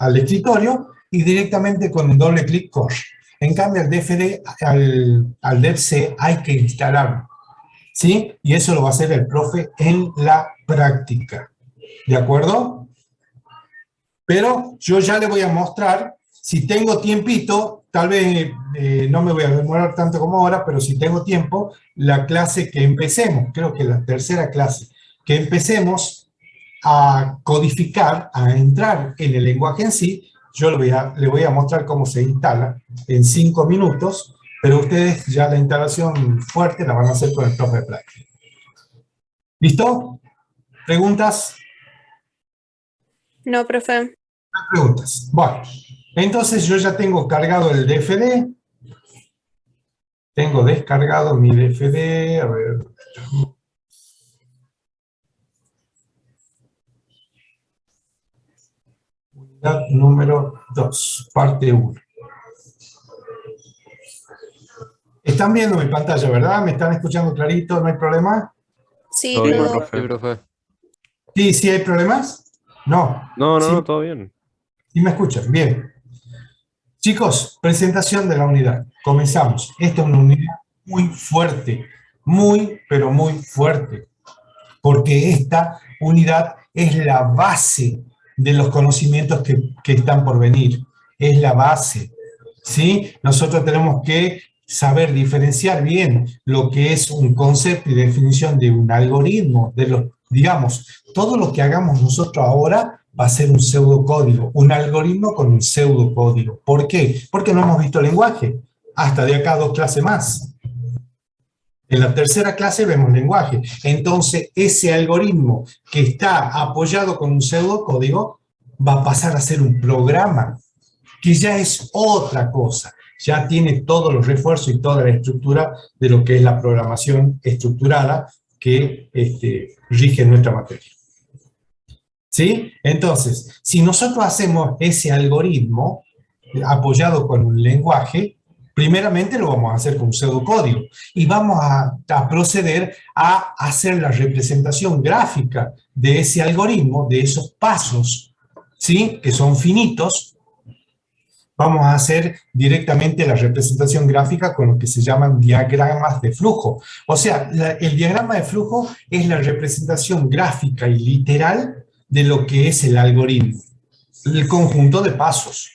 al escritorio y directamente con un doble clic corre. En cambio, al DFD, al DEPC hay que instalarlo, ¿sí? Y eso lo va a hacer el profe en la práctica, ¿de acuerdo? Pero yo ya le voy a mostrar, si tengo tiempito, tal vez no me voy a demorar tanto como ahora, pero si tengo tiempo, la clase que empecemos, creo que la tercera clase, que empecemos a codificar, a entrar en el lenguaje en sí, yo le voy a mostrar cómo se instala en 5 minutos, pero ustedes ya la instalación fuerte la van a hacer con el profe de práctica. ¿Listo? ¿Preguntas? No, profe. Preguntas. Bueno, entonces yo ya tengo cargado el DFD. Tengo descargado mi DFD. A ver. Unidad número 2, parte 1. Están viendo mi pantalla, ¿verdad? ¿Me están escuchando clarito? ¿No hay problema? Sí, Todo bien, todo. profe. Sí, profe. Sí, ¿sí hay problemas? No. No, ¿Sí? todo bien. ¿Sí me escuchan? Bien. Chicos, presentación de la unidad. Comenzamos. Esta es una unidad muy fuerte, muy, pero muy fuerte, porque esta unidad es la base de los conocimientos que están por venir. Es la base, ¿sí? Nosotros tenemos que saber diferenciar bien lo que es un concepto y definición de un algoritmo, digamos, todo lo que hagamos nosotros ahora va a ser un pseudocódigo, un algoritmo con un pseudocódigo. ¿Por qué? Porque no hemos visto lenguaje, hasta de acá 2 clases más. En la tercera clase vemos lenguaje. Entonces, ese algoritmo que está apoyado con un pseudocódigo va a pasar a ser un programa, que ya es otra cosa. Ya tiene todos los refuerzos y toda la estructura de lo que es la programación estructurada que rige nuestra materia. ¿Sí? Entonces, si nosotros hacemos ese algoritmo apoyado con un lenguaje, primeramente lo vamos a hacer con un pseudocódigo y vamos a proceder a hacer la representación gráfica de ese algoritmo, de esos pasos, ¿sí? Que son finitos. Vamos a hacer directamente la representación gráfica con lo que se llaman diagramas de flujo. O sea, el diagrama de flujo es la representación gráfica y literal de lo que es el algoritmo, el conjunto de pasos,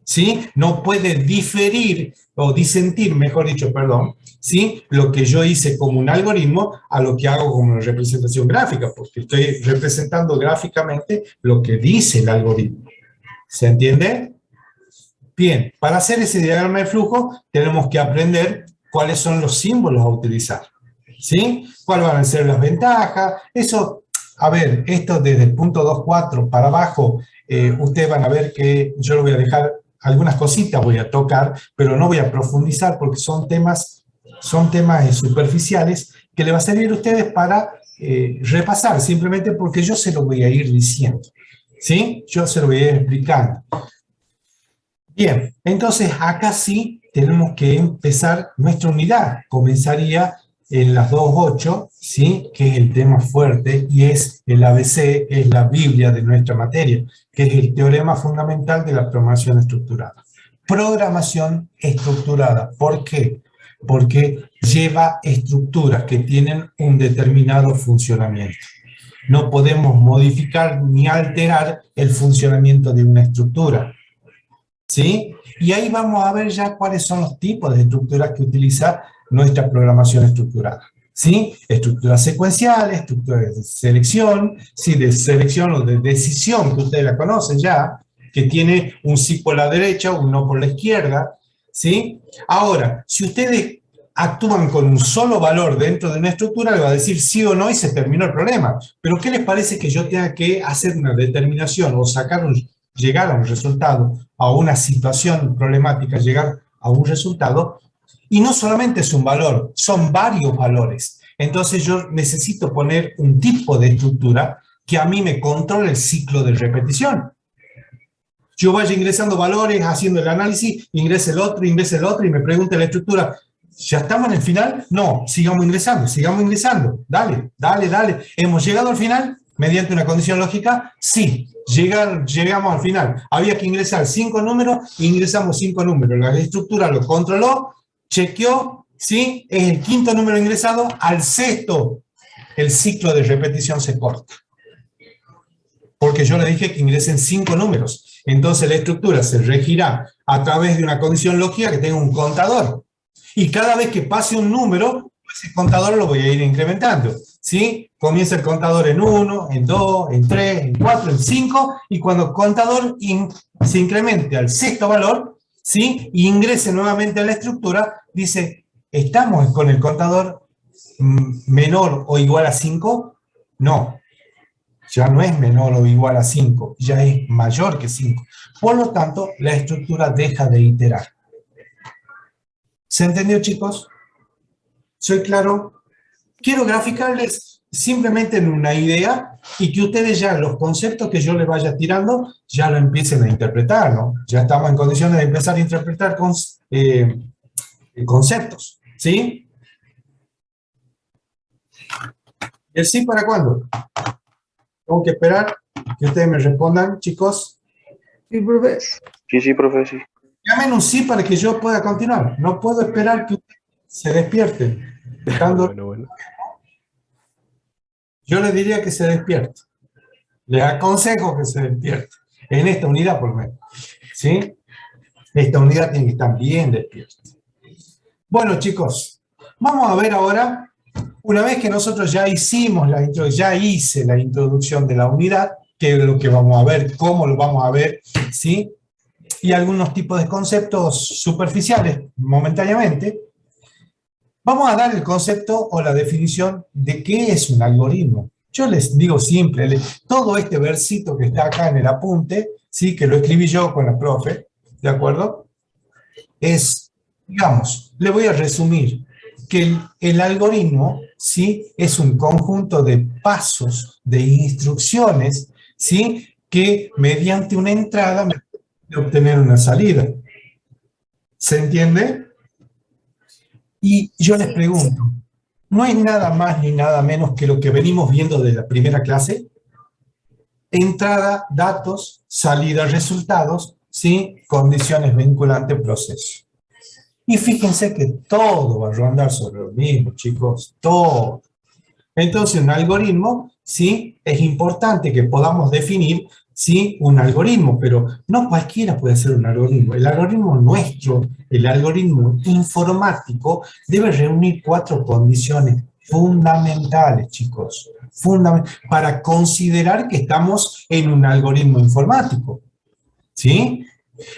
¿sí? No puede diferir, o disentir, mejor dicho, perdón, ¿sí? Lo que yo hice como un algoritmo a lo que hago como una representación gráfica, porque estoy representando gráficamente lo que dice el algoritmo. ¿Se entiende? Bien, para hacer ese diagrama de flujo tenemos que aprender cuáles son los símbolos a utilizar, ¿sí? ¿Cuáles van a ser las ventajas? Eso, a ver, esto desde el punto 2.4 para abajo, ustedes van a ver que yo lo voy a dejar, algunas cositas voy a tocar, pero no voy a profundizar porque son temas superficiales que le va a servir a ustedes para repasar, simplemente porque yo se lo voy a ir diciendo, ¿sí? Yo se lo voy a ir explicando. Bien, entonces acá sí tenemos que empezar nuestra unidad. Comenzaría en las 2.8, ¿sí? Que es el tema fuerte y es el ABC, es la Biblia de nuestra materia, que es el teorema fundamental de la programación estructurada. Programación estructurada, ¿por qué? Porque lleva estructuras que tienen un determinado funcionamiento. No podemos modificar ni alterar el funcionamiento de una estructura, ¿sí? Y ahí vamos a ver ya cuáles son los tipos de estructuras que utiliza nuestra programación estructurada, ¿sí? Estructuras secuenciales, estructuras de selección, ¿sí? De selección o de decisión, que ustedes la conocen ya, que tiene un sí por la derecha, un no por la izquierda, ¿sí? Ahora, si ustedes actúan con un solo valor dentro de una estructura, le va a decir sí o no y se terminó el problema. Pero ¿qué les parece que yo tenga que hacer una determinación o llegar a un resultado, a una situación problemática, llegar a un resultado, y no solamente es un valor, son varios valores? Entonces yo necesito poner un tipo de estructura que a mí me controle el ciclo de repetición. Yo vaya ingresando valores, haciendo el análisis, ingrese el otro, y me pregunte la estructura, ¿ya estamos en el final? No, sigamos ingresando, dale, hemos llegado al final, mediante una condición lógica? Sí, llegamos al final. Había que ingresar 5 números, ingresamos 5 números. La estructura lo controló, chequeó, ¿sí? Es el quinto número ingresado, al sexto el ciclo de repetición se corta. Porque yo le dije que ingresen 5 números. Entonces la estructura se regirá a través de una condición lógica que tenga un contador. Y cada vez que pase un número, ese contador lo voy a ir incrementando, ¿sí? Comienza el contador en 1, en 2, en 3, en 4, en 5, y cuando el contador se incremente al sexto valor, ¿sí? Y ingrese nuevamente a la estructura, dice, ¿estamos con el contador menor o igual a 5? No, ya no es menor o igual a 5, ya es mayor que 5. Por lo tanto, la estructura deja de iterar. ¿Se entendió, chicos? ¿Soy claro? Quiero graficarles simplemente en una idea y que ustedes ya los conceptos que yo les vaya tirando ya lo empiecen a interpretar, ¿no? Ya estamos en condiciones de empezar a interpretar conceptos, ¿sí? ¿El sí para cuándo? Tengo que esperar que ustedes me respondan, chicos. Sí, profe. Sí, profe, sí. Llamen un sí para que yo pueda continuar. No puedo esperar que ustedes se despierten. Bueno. Yo les diría que se despierten. Les aconsejo que se despierten. En esta unidad, por lo menos. ¿Sí? Esta unidad tiene que estar bien despierta. Bueno, chicos, vamos a ver ahora, una vez que nosotros ya hicimos ya hice la introducción de la unidad, que es lo que vamos a ver, cómo lo vamos a ver, ¿sí? Y algunos tipos de conceptos superficiales momentáneamente, vamos a dar el concepto o la definición de qué es un algoritmo. Yo les digo simple, todo este versito que está acá en el apunte, ¿sí? Que lo escribí yo con la profe, ¿de acuerdo? Es, digamos, le voy a resumir que el algoritmo, ¿sí? Es un conjunto de pasos, de instrucciones, ¿sí? Que mediante una entrada me de obtener una salida. ¿Se entiende? Y yo les pregunto, ¿no es nada más ni nada menos que lo que venimos viendo de la primera clase? Entrada, datos, salida, resultados, ¿sí? Condiciones vinculantes, proceso. Y fíjense que todo va a rondar sobre lo mismo, chicos, todo. Entonces, un algoritmo, ¿sí? Es importante que podamos definir, ¿sí? Un algoritmo, pero no cualquiera puede ser un algoritmo. El algoritmo nuestro, el algoritmo informático, debe reunir 4 condiciones fundamentales, chicos, para considerar que estamos en un algoritmo informático, ¿sí?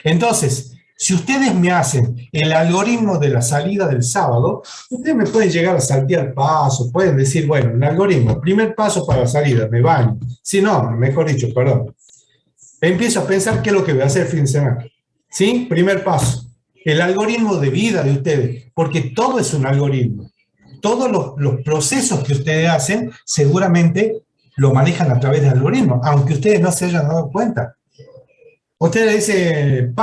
Entonces, si ustedes me hacen el algoritmo de la salida del sábado, ustedes me pueden llegar a saltear pasos, pueden decir, bueno, un algoritmo, primer paso para la salida, me baño. Si no, mejor dicho, perdón. Empiezo a pensar qué es lo que voy a hacer el fin de semana. ¿Sí? Primer paso, el algoritmo de vida de ustedes, porque todo es un algoritmo. Todos los procesos que ustedes hacen, seguramente lo manejan a través del algoritmo, aunque ustedes no se hayan dado cuenta. Usted le dice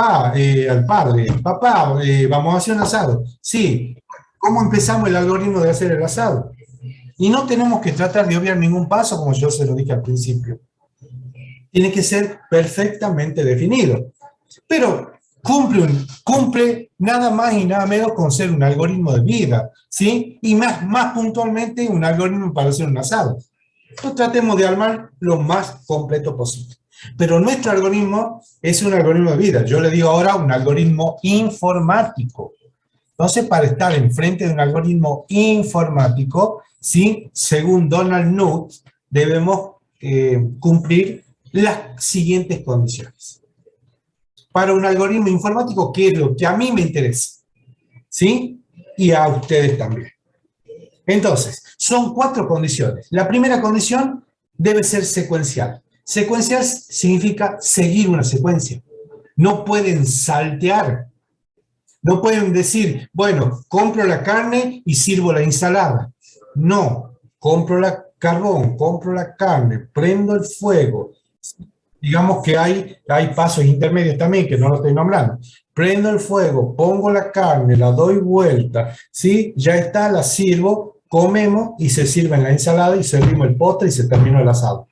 al padre, papá, vamos a hacer un asado. Sí, ¿cómo empezamos el algoritmo de hacer el asado? Y no tenemos que tratar de obviar ningún paso, como yo se lo dije al principio. Tiene que ser perfectamente definido. Pero cumple nada más y nada menos con ser un algoritmo de vida, ¿sí? Y más puntualmente un algoritmo para hacer un asado. Entonces tratemos de armar lo más completo posible. Pero nuestro algoritmo es un algoritmo de vida. Yo le digo ahora un algoritmo informático. Entonces, para estar enfrente de un algoritmo informático, ¿sí? Según Donald Knuth, debemos cumplir las siguientes condiciones. Para un algoritmo informático, ¿qué es lo que a mí me interesa? ¿Sí? Y a ustedes también. Entonces, son 4 condiciones. La primera condición debe ser secuencial. Secuencial significa seguir una secuencia. No pueden saltear. No pueden decir, bueno, compro la carne y sirvo la ensalada. No, compro el carbón, compro la carne, prendo el fuego. Digamos que hay pasos intermedios también, que no lo estoy nombrando. Prendo el fuego, pongo la carne, la doy vuelta, ¿sí? Ya está, la sirvo, comemos y se sirve en la ensalada y servimos el postre y se terminó el asado.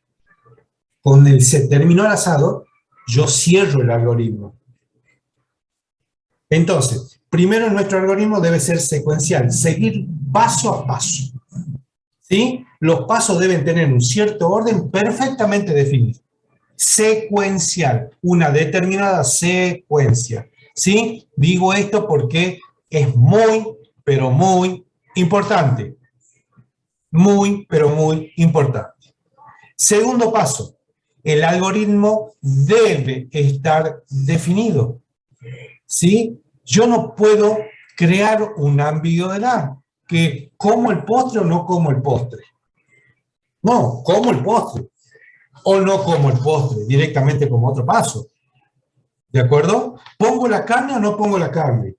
con el se terminó el asado, yo cierro el algoritmo. Entonces, primero nuestro algoritmo debe ser secuencial, seguir paso a paso. ¿Sí? Los pasos deben tener un cierto orden perfectamente definido. Secuencial, una determinada secuencia. ¿Sí? Digo esto porque es muy, pero muy importante. Muy, pero muy importante. Segundo paso, el algoritmo debe estar definido. ¿Sí? Yo no puedo crear una ambigüedad, que como el postre o no como el postre. No, como el postre. O no como el postre, directamente como otro paso. ¿De acuerdo? ¿Pongo la carne o no pongo la carne?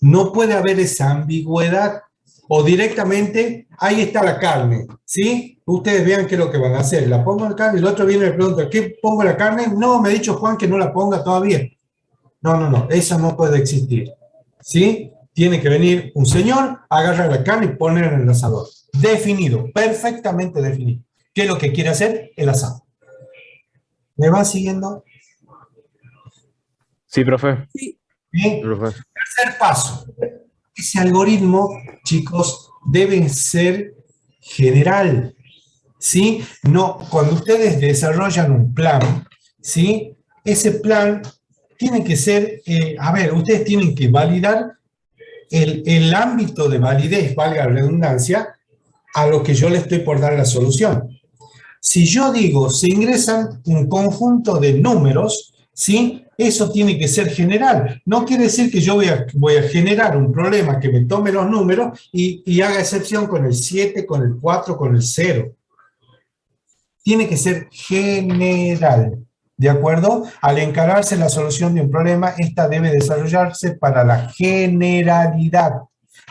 No puede haber esa ambigüedad. O directamente, ahí está la carne, ¿sí? Ustedes vean qué es lo que van a hacer. La pongo la carne y el otro viene y me pregunta, ¿qué pongo la carne? No, me ha dicho Juan que no la ponga todavía. No, eso no puede existir, ¿sí? Tiene que venir un señor, agarrar la carne y ponerla en el asador. Definido, perfectamente definido. ¿Qué es lo que quiere hacer? El asado. ¿Me van siguiendo? Sí, profe. Bien. Profe. Tercer paso. Ese algoritmo, chicos, debe ser general, ¿sí? No, cuando ustedes desarrollan un plan, ¿sí? Ese plan tiene que ser, ustedes tienen que validar el ámbito de validez, valga la redundancia, a lo que yo le estoy por dar la solución. Si yo digo, se ingresan un conjunto de números, ¿sí? Eso tiene que ser general. No quiere decir que yo voy a generar un problema que me tome los números y haga excepción con el 7, con el 4, con el 0. Tiene que ser general. ¿De acuerdo? Al encararse la solución de un problema, esta debe desarrollarse para la generalidad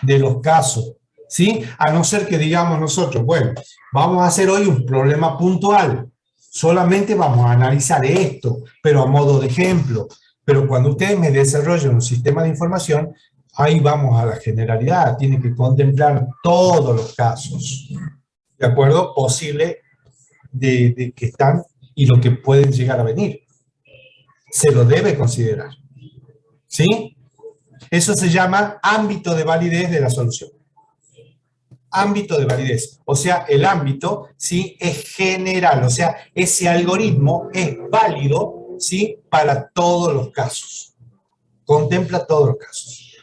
de los casos, ¿sí? A no ser que digamos nosotros, bueno, vamos a hacer hoy un problema puntual, solamente vamos a analizar esto, pero a modo de ejemplo. Pero cuando ustedes me desarrollan un sistema de información, ahí vamos a la generalidad, tiene que contemplar todos los casos, ¿de acuerdo? Posible de que están y lo que pueden llegar a venir. Se lo debe considerar. ¿Sí? Eso se llama ámbito de validez de la solución. Ámbito de validez. O sea, el ámbito, ¿sí? Es general. O sea, ese algoritmo es válido, ¿sí? Para todos los casos. Contempla todos los casos.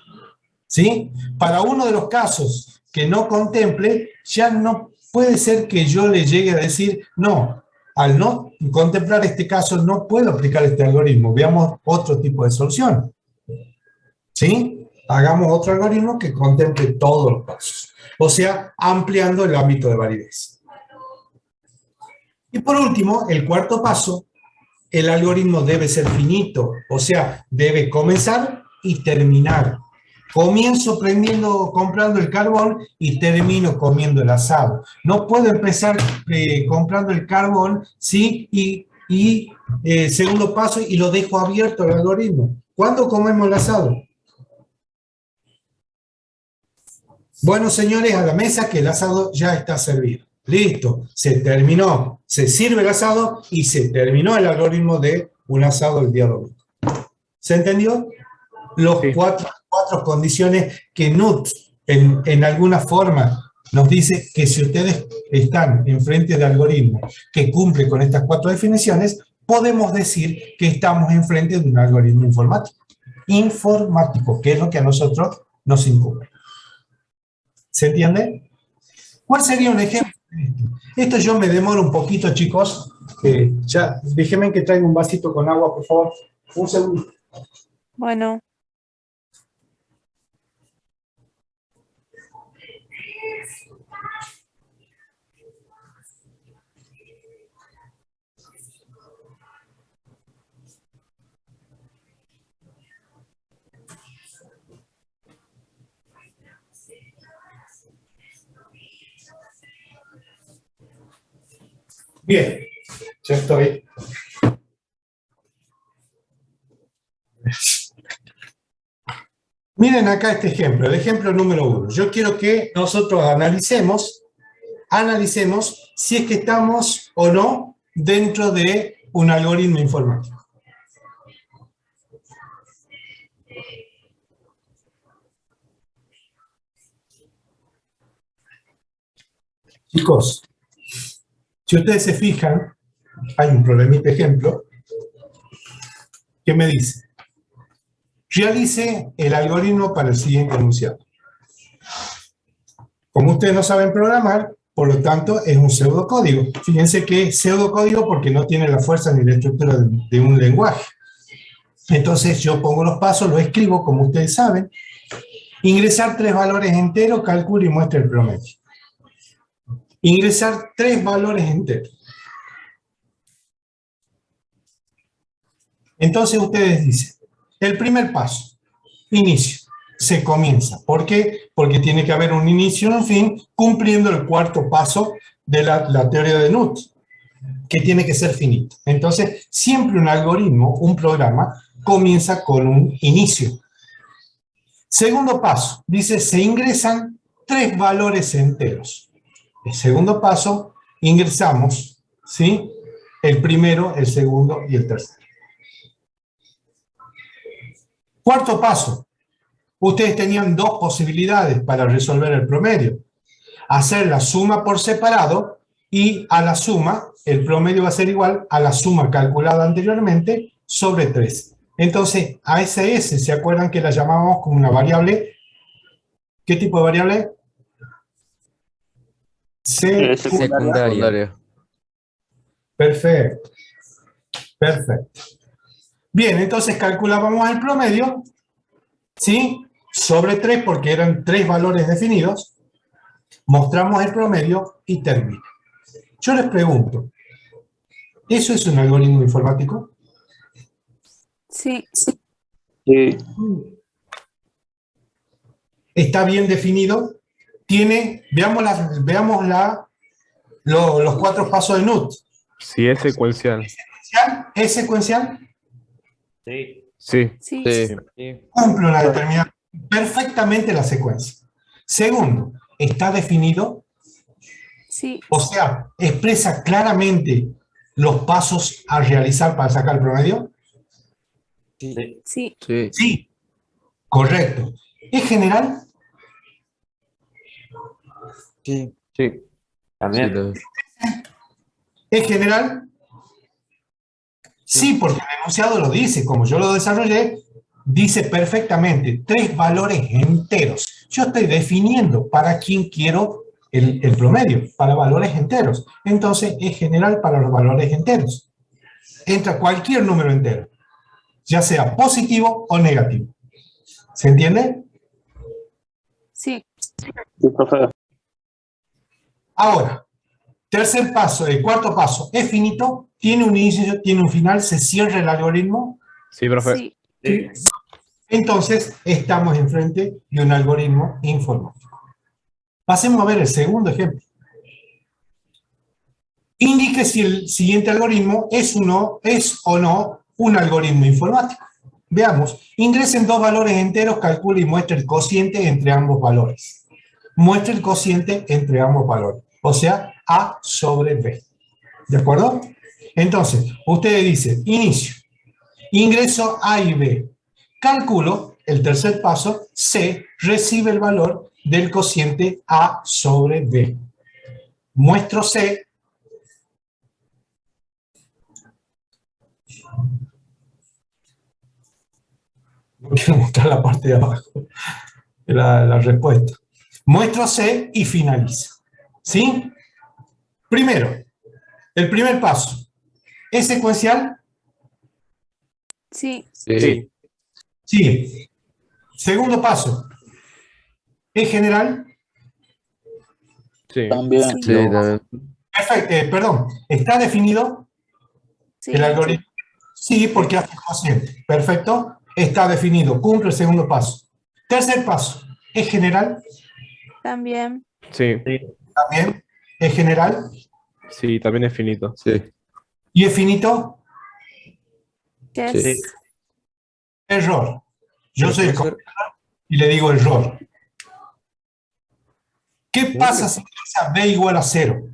¿Sí? Para uno de los casos que no contemple, ya no puede ser que yo le llegue a decir, no, al no contemplar este caso no puedo aplicar este algoritmo, veamos otro tipo de solución. ¿Sí? Hagamos otro algoritmo que contemple todos los casos. O sea, ampliando el ámbito de validez. Y por último, el cuarto paso, el algoritmo debe ser finito, o sea, debe comenzar y terminar. Comienzo comprando el carbón y termino comiendo el asado. No puedo empezar comprando el carbón, ¿sí? Y segundo paso, y lo dejo abierto al algoritmo. ¿Cuándo comemos el asado? Bueno, señores, a la mesa que el asado ya está servido. Listo, se terminó. Se sirve el asado y se terminó el algoritmo de un asado el día domingo. ¿Se entendió? Los Sí. cuatro condiciones que NUT en alguna forma nos dice que si ustedes están enfrente de algoritmos que cumplen con estas 4 definiciones, podemos decir que estamos enfrente de un algoritmo informático. Informático, que es lo que a nosotros nos incumbe. ¿Se entiende? ¿Cuál sería un ejemplo de esto? Esto yo me demoro un poquito, chicos. Ya, déjenme que traiga un vasito con agua, por favor. Un segundo. Bueno. Bien, ya estoy. Miren acá este ejemplo, el ejemplo número 1. Yo quiero que nosotros analicemos si es que estamos o no dentro de un algoritmo informático. Chicos, si ustedes se fijan, hay un problemita ejemplo que me dice: realice el algoritmo para el siguiente enunciado. Como ustedes no saben programar, por lo tanto es un pseudocódigo. Fíjense que es pseudocódigo porque no tiene la fuerza ni la estructura de un lenguaje. Entonces yo pongo los pasos, lo escribo como ustedes saben. Ingresar 3 valores enteros, calculo y muestra el promedio. Ingresar 3 valores enteros. Entonces ustedes dicen, el primer paso, inicio, se comienza. ¿Por qué? Porque tiene que haber un inicio y un fin, cumpliendo el cuarto paso de la teoría de Knuth, que tiene que ser finito. Entonces, siempre un algoritmo, un programa, comienza con un inicio. Segundo paso, dice, se ingresan 3 valores enteros. El segundo paso, ingresamos, ¿sí? El primero, el segundo y el tercero. Cuarto paso, ustedes tenían 2 posibilidades para resolver el promedio. Hacer la suma por separado y a la suma, el promedio va a ser igual a la suma calculada anteriormente sobre 3. Entonces, a ese S, ¿se acuerdan que la llamábamos como una variable? ¿Qué tipo de variable? Secundaria. Perfecto. Perfecto. Bien, entonces calculábamos el promedio, ¿sí? Sobre 3, porque eran 3 valores definidos. Mostramos el promedio y termina. Yo les pregunto, ¿eso es un algoritmo informático? Sí. Sí. ¿Está bien definido? Tiene, veamos los 4 pasos de Knuth. Sí, es secuencial. ¿Es secuencial? Sí. Sí. Sí. Cumple una determinada, perfectamente la secuencia. Segundo, ¿está definido? Sí. O sea, ¿expresa claramente los pasos a realizar para sacar el promedio? Sí. Sí. Sí. Sí, correcto. ¿Es general? Sí. Sí. También. ¿Es general? Sí, porque el enunciado lo dice, como yo lo desarrollé, dice perfectamente 3 valores enteros. Yo estoy definiendo para quién quiero el promedio, para valores enteros. Entonces es general para los valores enteros. Entra cualquier número entero, ya sea positivo o negativo. ¿Se entiende? Sí. Sí, profe. Ahora, tercer paso, el cuarto paso, ¿es finito? ¿Tiene un inicio, tiene un final? ¿Se cierra el algoritmo? Sí, profe. Sí. Sí. Entonces, estamos enfrente de un algoritmo informático. Pasemos a ver el segundo ejemplo. Indique si el siguiente algoritmo es o no un algoritmo informático. Veamos, ingresen 2 valores enteros, calcule y muestre el cociente entre ambos valores. Muestre el cociente entre ambos valores, o sea, A sobre B. ¿De acuerdo? Entonces, ustedes dicen, inicio, ingreso A y B. Calculo, el tercer paso, C recibe el valor del cociente A sobre B. Muestro C. No quiero mostrar la parte de abajo, la respuesta. Muestro C y finaliza. ¿Sí? Primero, el primer paso. ¿Es secuencial? Sí. Sí. Sí. Segundo paso. ¿Es general? Sí. También. Sí. Sí, también. Perfecto, perdón. ¿Está definido Sí. el algoritmo? Sí, porque hace cociente. Perfecto. Está definido. Cumple el segundo paso. Tercer paso. ¿Es general? También. Sí. También. ¿Es general? Sí, también es finito. Sí. ¿Y es finito? Yes. Sí. Error. Yo soy el Profesor, y le digo error. ¿Qué pasa si ingresa B igual a 0?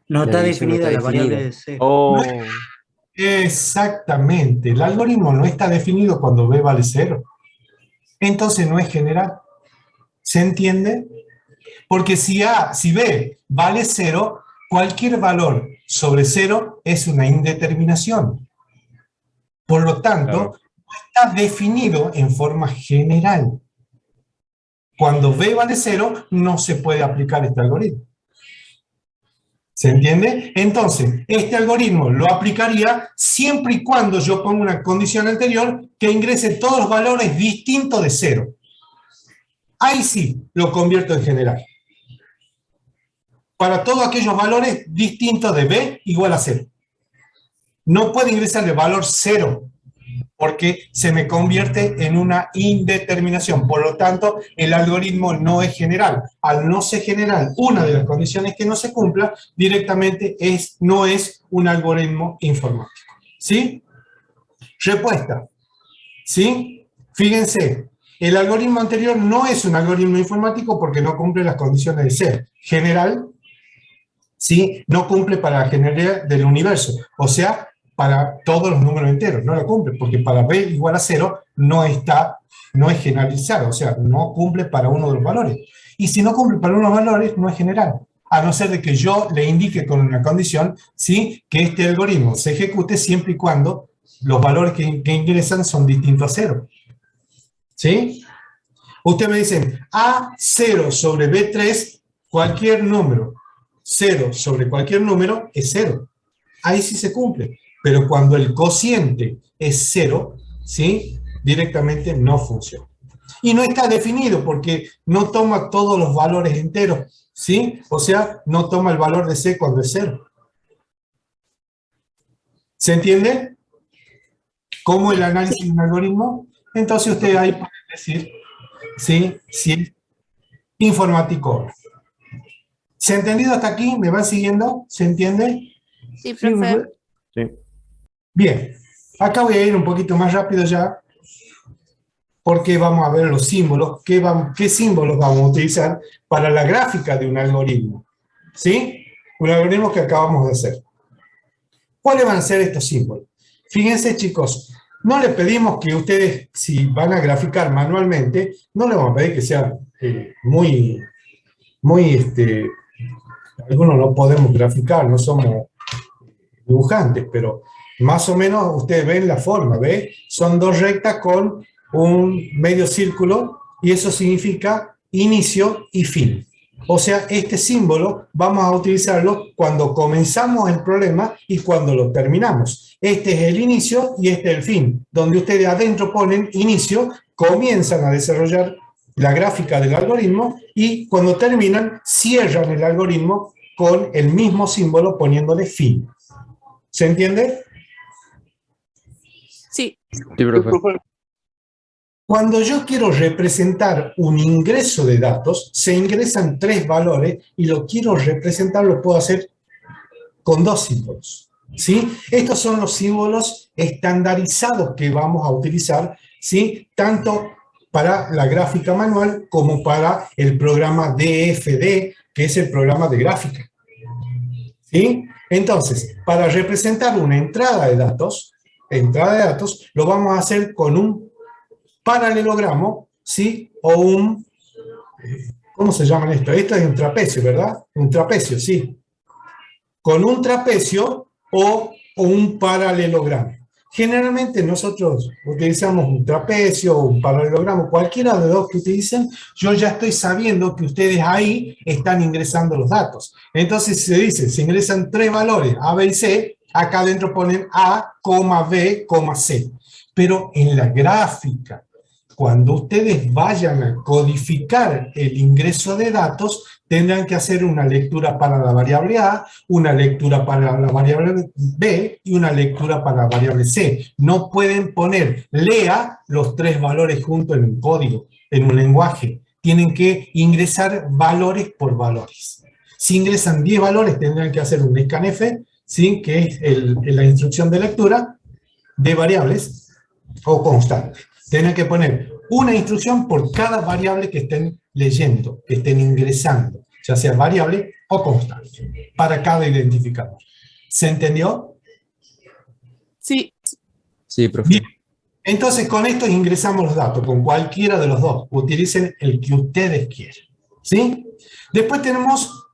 No está La división no definida está la variable definida. de C. Oh, Exactamente. El algoritmo no está definido cuando B vale 0. Entonces no es general. ¿Se entiende? Porque si B vale 0, cualquier valor sobre 0 es una indeterminación. Por lo tanto, claro. no está definido en forma general. Cuando B vale 0, no se puede aplicar este algoritmo. ¿Se entiende? Entonces, este algoritmo lo aplicaría siempre y cuando yo ponga una condición anterior que ingrese todos los valores distintos de 0. Ahí sí lo convierto en general. Para todos aquellos valores distintos de B igual a 0. No puede ingresar el valor 0 porque se me convierte en una indeterminación. Por lo tanto, el algoritmo no es general. Al no ser general, una de las condiciones que no se cumpla directamente no es un algoritmo informático. ¿Sí? Respuesta. ¿Sí? Fíjense, el algoritmo anterior no es un algoritmo informático porque no cumple las condiciones de ser general, ¿sí? No cumple para la generalidad del universo, o sea, para todos los números enteros, no lo cumple, porque para B igual a 0 no es generalizado, o sea, no cumple para uno de los valores. Y si no cumple para uno de los valores, no es general, a no ser de que yo le indique con una condición, ¿sí?, que este algoritmo se ejecute siempre y cuando los valores que ingresan son distintos a 0. ¿Sí? Ustedes me dicen, A0 sobre B3, cualquier número, 0 sobre cualquier número es 0. Ahí sí se cumple. Pero cuando el cociente es 0, ¿sí?, directamente no funciona. Y no está definido porque no toma todos los valores enteros, ¿sí? O sea, no toma el valor de C cuando es 0. ¿Se entiende? ¿Cómo el análisis de un algoritmo? Entonces usted ahí puede decir, ¿sí?, si es informático. ¿Se ha entendido hasta aquí? ¿Me van siguiendo? ¿Se entiende? Sí, profe. Sí. Bien, acá voy a ir un poquito más rápido ya, porque vamos a ver los símbolos, qué símbolos vamos a utilizar para la gráfica de un algoritmo. ¿Sí? Un algoritmo que acabamos de hacer. ¿Cuáles van a ser estos símbolos? Fíjense, chicos, no les pedimos que ustedes, si van a graficar manualmente, no les vamos a pedir que sean algunos no podemos graficar, no somos dibujantes, pero más o menos ustedes ven la forma, ¿ve? Son dos rectas con un medio círculo y eso significa inicio y fin. O sea, este símbolo vamos a utilizarlo cuando comenzamos el problema y cuando lo terminamos. Este es el inicio y este es el fin, donde ustedes adentro ponen inicio, comienzan a desarrollar la gráfica del algoritmo y cuando terminan, cierran el algoritmo con el mismo símbolo poniéndole fin. ¿Se entiende? Sí. Sí, profe. Cuando yo quiero representar un ingreso de datos, se ingresan 3 valores y lo quiero representar, lo puedo hacer con 2 símbolos. ¿Sí? Estos son los símbolos estandarizados que vamos a utilizar, ¿sí?, tanto para la gráfica manual como para el programa DFD, que es el programa de gráfica. ¿Sí? Entonces, para representar una entrada de datos, lo vamos a hacer con un paralelogramo, ¿sí? O un, ¿cómo se llaman esto? Esto es un trapecio, ¿verdad? Un trapecio, sí. Con un trapecio o un paralelogramo. Generalmente nosotros utilizamos un trapecio o un paralelogramo, cualquiera de los que utilicen, yo ya estoy sabiendo que ustedes ahí están ingresando los datos. Entonces se dice, se ingresan 3 valores, A, B y C, acá adentro ponen A, B, C. Pero en la gráfica, cuando ustedes vayan a codificar el ingreso de datos, tendrán que hacer una lectura para la variable A, una lectura para la variable B y una lectura para la variable C. No pueden poner, lea los 3 valores juntos en un código, en un lenguaje. Tienen que ingresar valores por valores. Si ingresan 10 valores, tendrán que hacer un scanf, ¿sí?, que es la instrucción de lectura de variables o constantes. Tienen que poner una instrucción por cada variable que estén leyendo, que estén ingresando, ya sea variable o constante para cada identificador. ¿Se entendió? Sí. Sí, profe. Bien. Entonces, con esto ingresamos los datos, con cualquiera de los dos. Utilicen el que ustedes quieran. ¿Sí? Después tenemos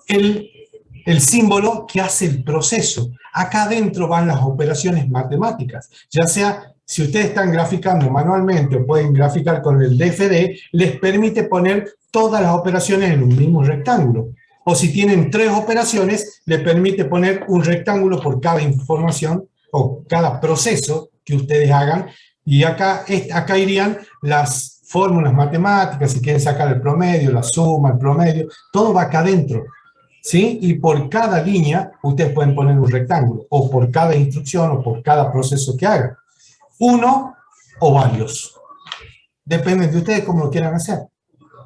el símbolo que hace el proceso. Acá adentro van las operaciones matemáticas. Ya sea, si ustedes están graficando manualmente o pueden graficar con el DFD, les permite poner todas las operaciones en un mismo rectángulo. O si tienen 3 operaciones, les permite poner un rectángulo por cada información o cada proceso que ustedes hagan. Y acá irían las fórmulas matemáticas, si quieren sacar el promedio, la suma, el promedio, todo va acá adentro. ¿Sí? Y por cada línea ustedes pueden poner un rectángulo, o por cada instrucción, o por cada proceso que hagan. Uno o varios. Depende de ustedes cómo lo quieran hacer.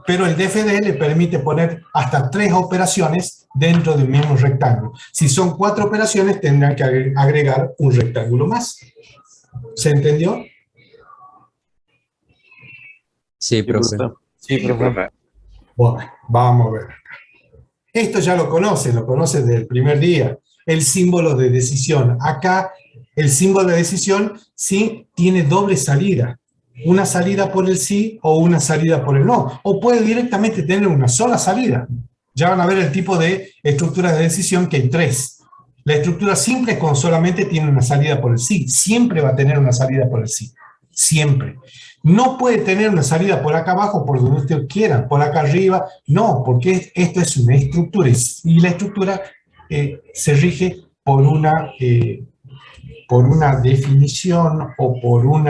Pero el DFD le permite poner hasta 3 operaciones dentro del mismo rectángulo. Si son 4 operaciones, tendrán que agregar un rectángulo más. ¿Se entendió? Sí, profe. Sí, profe. Bueno, vamos a ver. Esto ya lo conocen desde el primer día. El símbolo de decisión. Acá, el símbolo de decisión, sí, tiene doble salida. Una salida por el sí o una salida por el no. O puede directamente tener una sola salida. Ya van a ver el tipo de estructuras de decisión que hay 3. La estructura simple con solamente tiene una salida por el sí. Siempre va a tener una salida por el sí. Siempre. No puede tener una salida por acá abajo, por donde ustedes quieran, por acá arriba. No, porque esto es una estructura. Y la estructura se rige por una definición o por un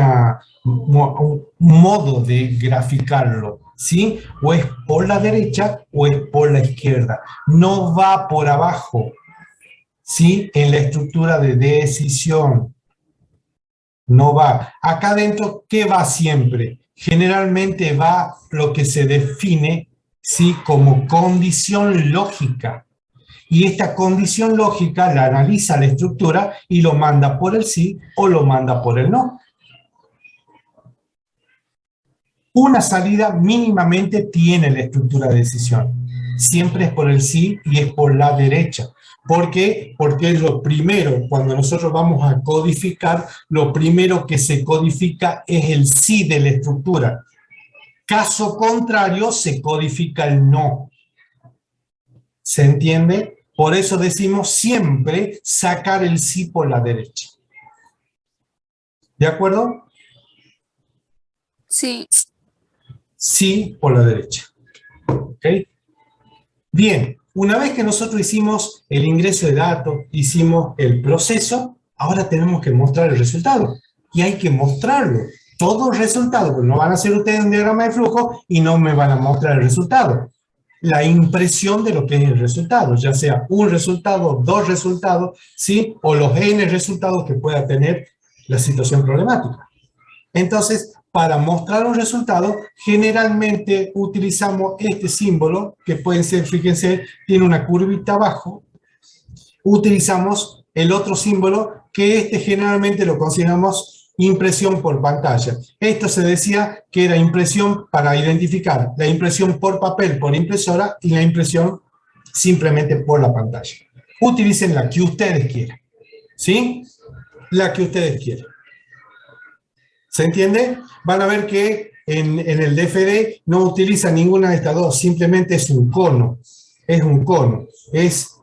modo de graficarlo, ¿sí? O es por la derecha o es por la izquierda. No va por abajo, ¿sí? En la estructura de decisión. No va. Acá adentro, ¿qué va siempre? Generalmente va lo que se define, ¿sí? Como condición lógica. Y esta condición lógica la analiza la estructura y lo manda por el sí o lo manda por el no. Una salida mínimamente tiene la estructura de decisión. Siempre es por el sí y es por la derecha. ¿Por qué? Porque lo primero, cuando nosotros vamos a codificar, lo primero que se codifica es el sí de la estructura. Caso contrario, se codifica el no. ¿Se entiende? Por eso decimos siempre sacar el sí por la derecha. ¿De acuerdo? Sí. Sí por la derecha. ¿Ok? Bien, una vez que nosotros hicimos el ingreso de datos, hicimos el proceso, ahora tenemos que mostrar el resultado. Y hay que mostrarlo. Todo el resultado, porque no van a hacer ustedes un diagrama de flujo y no me van a mostrar el resultado. La impresión de lo que es el resultado, ya sea un resultado, 2 resultados, ¿sí? O los n resultados que pueda tener la situación problemática. Entonces, para mostrar un resultado, generalmente utilizamos este símbolo, que puede ser, fíjense, tiene una curvita abajo. Utilizamos el otro símbolo, que generalmente lo consideramos impresión por pantalla. Esto se decía que era impresión para identificar la impresión por papel, por impresora, y la impresión simplemente por la pantalla. Utilicen la que ustedes quieran. ¿Sí? La que ustedes quieran. ¿Se entiende? Van a ver que en el DFD no utiliza ninguna de estas dos, simplemente es un cono. Es un cono. Es,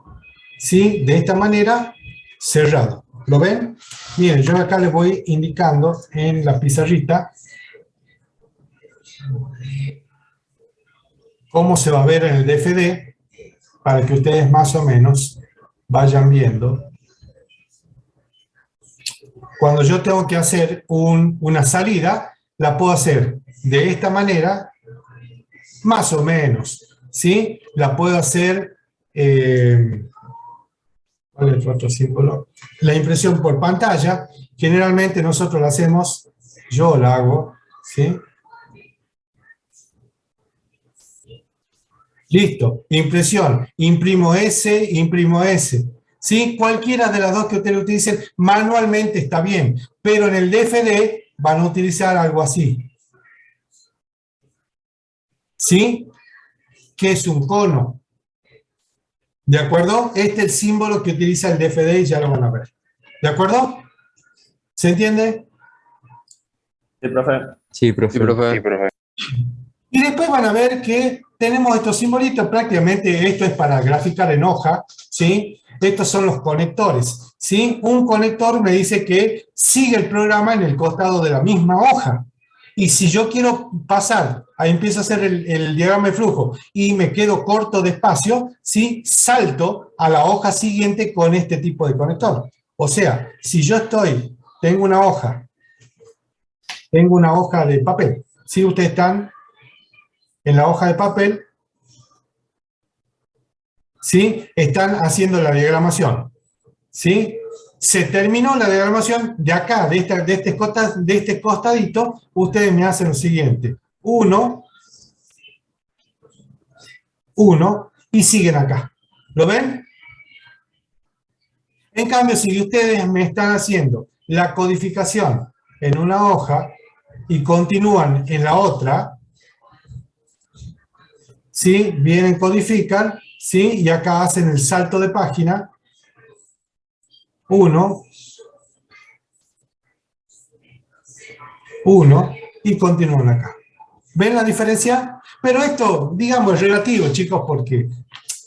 ¿sí? De esta manera, cerrado. ¿Lo ven? Miren, yo acá les voy indicando en la pizarrita cómo se va a ver en el DFD para que ustedes más o menos vayan viendo. Cuando yo tengo que hacer una salida, la puedo hacer de esta manera, más o menos, ¿sí? La puedo hacer, ¿cuál es el otro símbolo? La impresión por pantalla, generalmente nosotros la hacemos, yo la hago, ¿sí? Listo, impresión, imprimo S, ¿sí? Cualquiera de las dos que ustedes utilicen manualmente está bien, pero en el DFD van a utilizar algo así. ¿Sí? ¿Qué es un cono? ¿De acuerdo? Este es el símbolo que utiliza el DFD y ya lo van a ver. ¿De acuerdo? ¿Se entiende? Sí, profe. Sí, profe. Sí, profe. Y después van a ver que tenemos estos simbolitos, prácticamente esto es para graficar en hoja, ¿sí? Estos son los conectores, ¿sí? Un conector me dice que sigue el programa en el costado de la misma hoja. Y si yo quiero pasar, ahí empiezo a hacer el diagrama de flujo y me quedo corto de espacio, ¿sí? Salto a la hoja siguiente con este tipo de conector. O sea, si yo tengo una hoja de papel, ¿sí? Ustedes están en la hoja de papel, ¿sí? Están haciendo la diagramación, ¿sí? Se terminó la diagramación de acá, de este costadito, ustedes me hacen lo siguiente. 1, y siguen acá. ¿Lo ven? En cambio, si ustedes me están haciendo la codificación en una hoja y continúan en la otra, ¿sí? Vienen, codifican, ¿sí? Y acá hacen el salto de página. 1, y continúan acá. ¿Ven la diferencia? Pero esto, digamos, es relativo, chicos, porque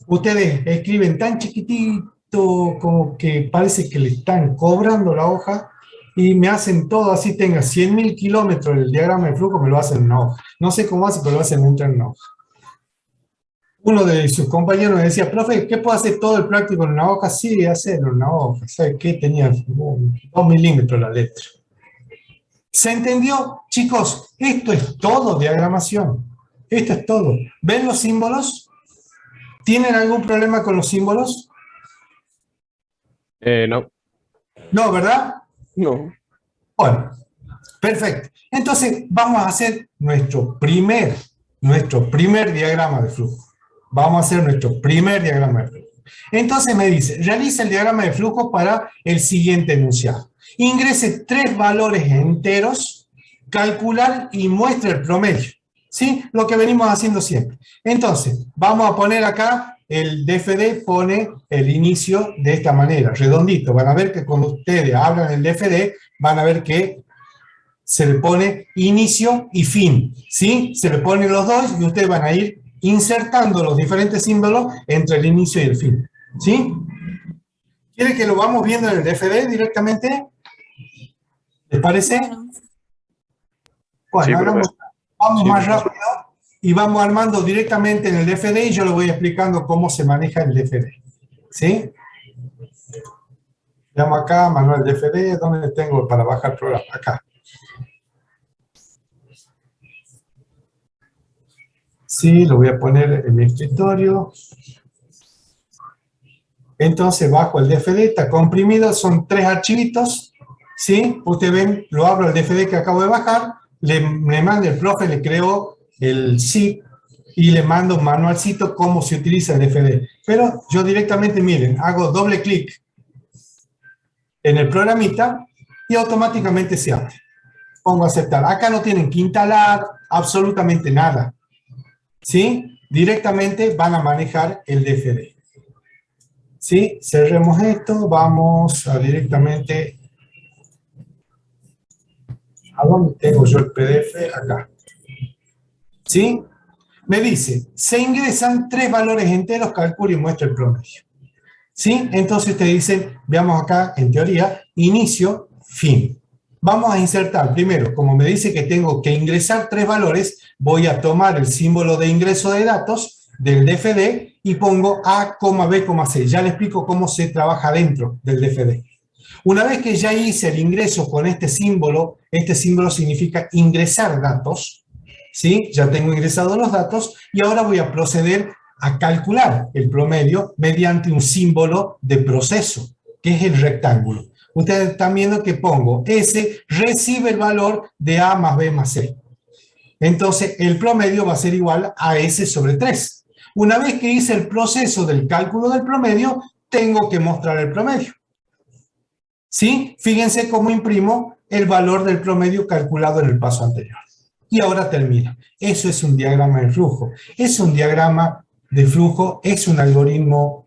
ustedes escriben tan chiquitito como que parece que le están cobrando la hoja y me hacen todo así, tenga 100.000 kilómetros el diagrama de flujo, me lo hacen en una hoja. No sé cómo hace, pero lo hacen en una hoja. Uno de sus compañeros me decía, profe, ¿qué puedo hacer todo el práctico en una hoja? Sí, hacerlo en una hoja. ¿Sabe qué? Tenía 2 milímetros la letra. ¿Se entendió? Chicos, esto es todo diagramación. Esto es todo. ¿Ven los símbolos? ¿Tienen algún problema con los símbolos? No. No, ¿verdad? No. Bueno, perfecto. Entonces, vamos a hacer nuestro primer diagrama de flujo. Vamos a hacer nuestro primer diagrama de flujo. Entonces me dice, realiza el diagrama de flujo para el siguiente enunciado. Ingrese 3 valores enteros, calcular y muestre el promedio. ¿Sí? Lo que venimos haciendo siempre. Entonces, vamos a poner acá, el DFD pone el inicio de esta manera, redondito. Van a ver que cuando ustedes hablan el DFD, van a ver que se le pone inicio y fin. ¿Sí? Se le ponen los dos y ustedes van a ir insertando los diferentes símbolos entre el inicio y el fin. ¿Sí? ¿Quiere que lo vamos viendo en el DFD directamente? ¿Les parece? Bueno, Sí, vamos sí, más rápido y vamos armando directamente en el DFD y yo le voy explicando cómo se maneja el DFD. ¿Sí? Llamo acá, manual DFD, ¿dónde tengo para bajar el programa? Acá. Sí, lo voy a poner en mi escritorio. Entonces bajo el DFD, está comprimido, son 3 archivitos. ¿Sí? Ustedes ven, lo abro el DFD que acabo de bajar, le mando el profe, le creo el zip y le mando un manualcito cómo se utiliza el DFD. Pero yo directamente, miren, hago doble clic en el programita y automáticamente se abre. Pongo aceptar. Acá no tienen que instalar absolutamente nada. ¿Sí? Directamente van a manejar el DFD. ¿Sí? Cerremos esto, vamos a directamente... ¿A dónde tengo yo el PDF? Acá. ¿Sí? Me dice, se ingresan 3 valores enteros, calcula y muestra el promedio. ¿Sí? Entonces te dicen, veamos acá, en teoría, inicio, fin. Vamos a insertar, primero, como me dice que tengo que ingresar 3 valores, voy a tomar el símbolo de ingreso de datos del DFD y pongo A, B, C. Ya le explico cómo se trabaja dentro del DFD. Una vez que ya hice el ingreso con este símbolo significa ingresar datos, ¿sí? Ya tengo ingresados los datos y ahora voy a proceder a calcular el promedio mediante un símbolo de proceso, que es el rectángulo. Ustedes están viendo que pongo S, recibe el valor de A más B más C. Entonces, el promedio va a ser igual a S sobre 3. Una vez que hice el proceso del cálculo del promedio, tengo que mostrar el promedio. ¿Sí? Fíjense cómo imprimo el valor del promedio calculado en el paso anterior. Y ahora termina. Eso es un diagrama de flujo. Es un diagrama de flujo, es un algoritmo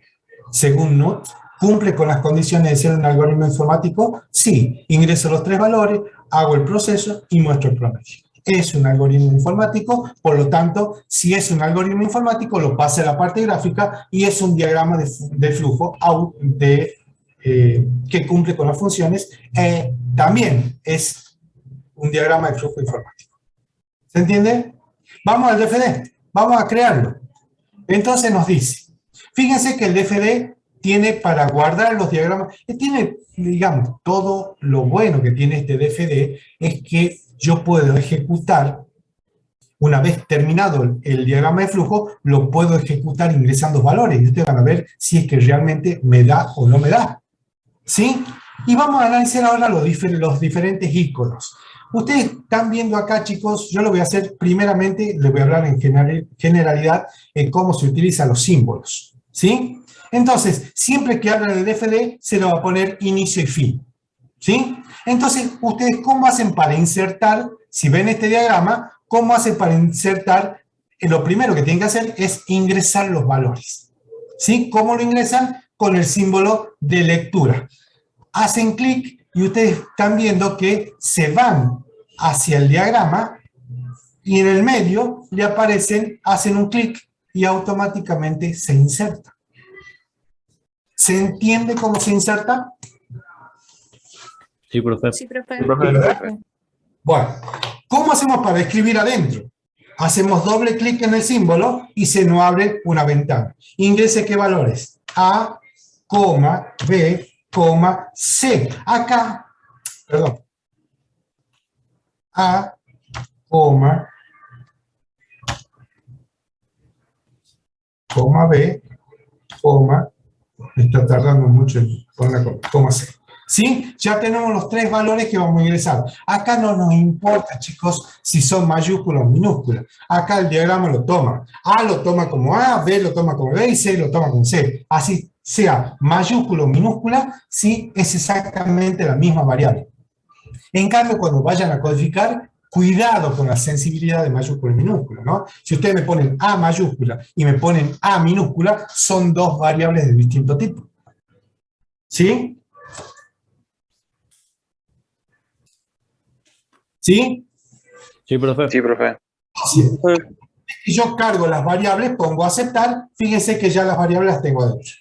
según NUT, ¿cumple con las condiciones de ser un algoritmo informático? Sí, ingreso los 3 valores, hago el proceso y muestro el promedio. Es un algoritmo informático, por lo tanto, si es un algoritmo informático, lo pasa a la parte gráfica y es un diagrama de flujo que cumple con las funciones. También es un diagrama de flujo informático. ¿Se entiende? Vamos al DFD, vamos a crearlo. Entonces nos dice, fíjense que el DFD tiene para guardar los diagramas, tiene, digamos, todo lo bueno que tiene este DFD es que yo puedo ejecutar, una vez terminado el diagrama de flujo, lo puedo ejecutar ingresando valores y ustedes van a ver si es que realmente me da o no me da. ¿Sí? Y vamos a analizar ahora los diferentes iconos. Ustedes están viendo acá, chicos, yo lo voy a hacer primeramente, les voy a hablar en generalidad en cómo se utilizan los símbolos. ¿Sí? Entonces, siempre que hablan del DFD, se lo va a poner inicio y fin. ¿Sí? Entonces, ustedes, ¿cómo hacen para insertar? Si ven este diagrama, ¿cómo hacen para insertar? Lo primero que tienen que hacer es ingresar los valores. ¿Sí? ¿Cómo lo ingresan? Con el símbolo de lectura. Hacen clic y ustedes están viendo que se van hacia el diagrama y en el medio le aparecen, hacen un clic y automáticamente se inserta. ¿Se entiende cómo se inserta? Sí, profe. Sí, profe. Sí, profe. Bueno, ¿cómo hacemos para escribir adentro? Hacemos doble clic en el símbolo y se nos abre una ventana. Ingrese qué valores. A, B, C. Acá, perdón. A, B, me está tardando mucho en poner la coma C. ¿Sí? Ya tenemos los 3 valores que vamos a ingresar. Acá no nos importa, chicos, si son mayúsculas o minúsculas. Acá el diagrama lo toma. A lo toma como A, B lo toma como B y C lo toma como C. Así sea mayúscula o minúscula, sí, es exactamente la misma variable. En cambio, cuando vayan a codificar, cuidado con la sensibilidad de mayúscula y minúscula, ¿no? Si ustedes me ponen A mayúscula y me ponen A minúscula, son 2 variables de distinto tipo. ¿Sí? ¿Sí? Sí, profe. Sí, profe. Sí. Y yo cargo las variables, pongo aceptar, fíjense que ya las variables las tengo adentro.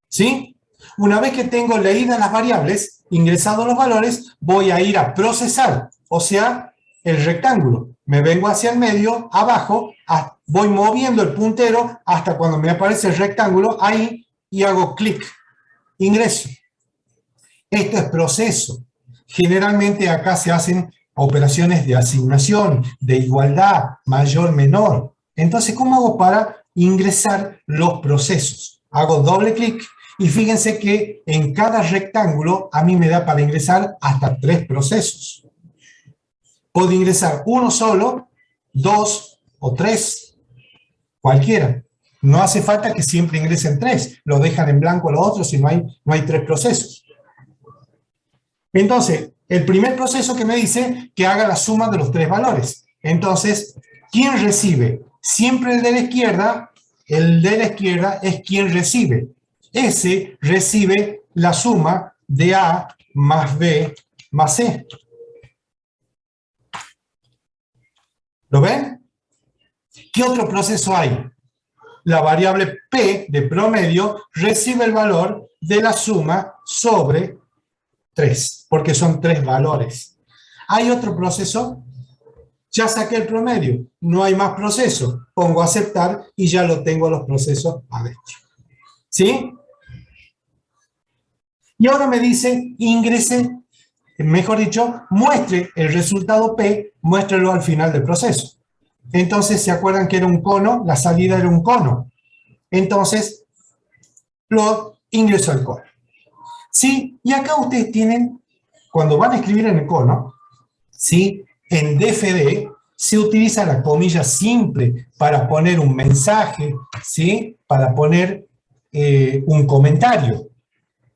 ¿Sí? Una vez que tengo leídas las variables, ingresados los valores, voy a ir a procesar, o sea, el rectángulo. Me vengo hacia el medio, abajo, voy moviendo el puntero hasta cuando me aparece el rectángulo, ahí, y hago clic. Ingreso. Esto es proceso. Generalmente acá se hacen operaciones de asignación, de igualdad, mayor, menor. Entonces, ¿cómo hago para ingresar los procesos? Hago doble clic y fíjense que en cada rectángulo a mí me da para ingresar hasta 3 procesos. Puedo ingresar uno solo, 2 o 3, cualquiera. No hace falta que siempre ingresen 3, lo dejan en blanco los otros si no hay 3 procesos. Entonces, el primer proceso que me dice que haga la suma de los 3 valores. Entonces, ¿quién recibe? Siempre el de la izquierda es quien recibe. Ese recibe la suma de A más B más C. ¿Lo ven? ¿Qué otro proceso hay? La variable P de promedio recibe el valor de la suma sobre 3, porque son 3 valores. ¿Hay otro proceso? Ya saqué el promedio, no hay más proceso. Pongo aceptar y ya lo tengo los procesos adentro. ¿Sí? Y ahora me dice, ingrese, mejor dicho, muestre el resultado P, muéstrelo al final del proceso. Entonces, ¿se acuerdan que era un cono? La salida era un cono. Entonces, lo ingreso al cono. ¿Sí? Y acá ustedes tienen, cuando van a escribir en el cono, ¿sí? En DFD se utiliza la comilla simple para poner un mensaje, ¿sí? Para poner un comentario.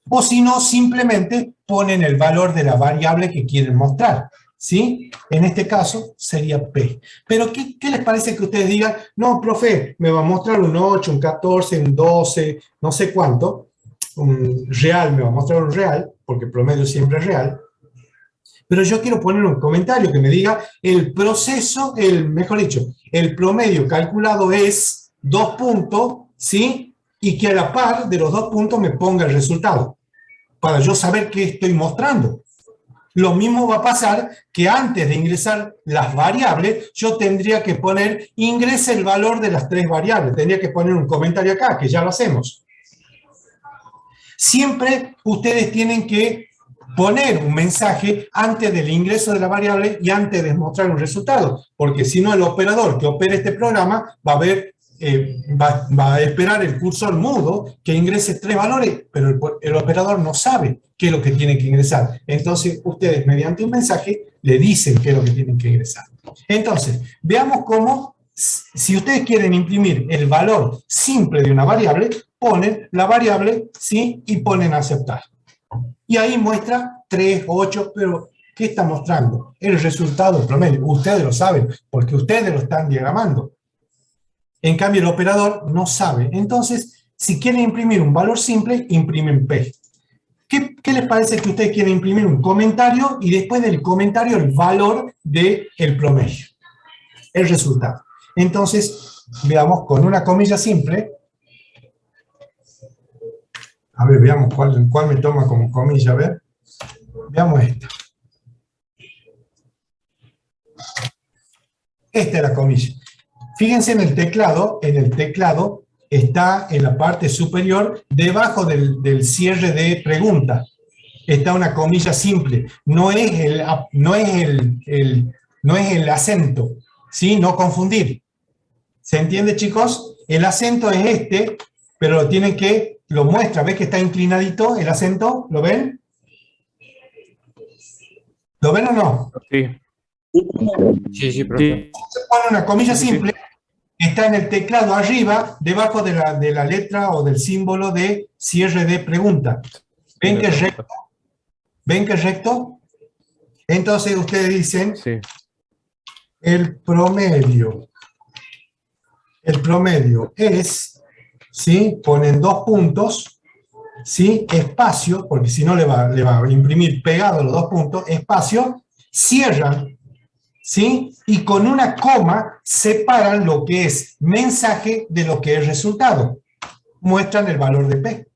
O si no, simplemente ponen el valor de la variable que quieren mostrar. ¿sí? En este caso sería P. Pero ¿qué les parece que ustedes digan? No, profe, me va a mostrar un 8, un 14, un 12, no sé cuánto. Un real, me va a mostrar un real, porque el promedio siempre es real. Pero yo quiero poner un comentario que me diga el proceso, mejor dicho, el promedio calculado es 2 puntos, ¿sí? Y que a la par de los 2 puntos me ponga el resultado, para yo saber qué estoy mostrando. Lo mismo va a pasar que antes de ingresar las variables, yo tendría que poner, ingrese el valor de las 3 variables. Tendría que poner un comentario acá, que ya lo hacemos. Siempre ustedes tienen que poner un mensaje antes del ingreso de la variable y antes de mostrar un resultado, porque si no el operador que opera este programa va a esperar el cursor mudo que ingrese 3 valores, pero el operador no sabe qué es lo que tiene que ingresar. Entonces ustedes mediante un mensaje le dicen qué es lo que tienen que ingresar. Entonces, veamos cómo, si ustedes quieren imprimir el valor simple de una variable, ponen la variable, ¿sí? Y ponen aceptar. Y ahí muestra 3, 8, pero ¿qué está mostrando? El resultado promedio. Ustedes lo saben, porque ustedes lo están diagramando. En cambio, el operador no sabe. Entonces, si quieren imprimir un valor simple, imprimen P. ¿Qué les parece que ustedes quieren imprimir un comentario y después del comentario el valor del promedio? El resultado. Entonces, veamos con una comilla simple. A ver, veamos cuál me toma como comilla, a ver. Veamos esta. Esta es la comilla. Fíjense en el teclado está en la parte superior, debajo del cierre de pregunta. Está una comilla simple. No es el acento, ¿sí? No confundir. ¿Se entiende, chicos? El acento es este, pero lo tienen que... Lo muestra, ¿ves que está inclinadito el acento? ¿Lo ven? ¿Lo ven o no? Sí. Sí, profe. Se pone una comilla simple, está en el teclado arriba, debajo de la letra o del símbolo de cierre de pregunta. ¿Ven que es recto? ¿Ven que es recto? Entonces ustedes dicen, Sí. el promedio es... ¿sí? Ponen 2 puntos, ¿sí? Espacio, porque si no le va a imprimir pegado los 2 puntos, espacio, cierran, ¿sí? Y con una coma separan lo que es mensaje de lo que es resultado. Muestran el valor de P.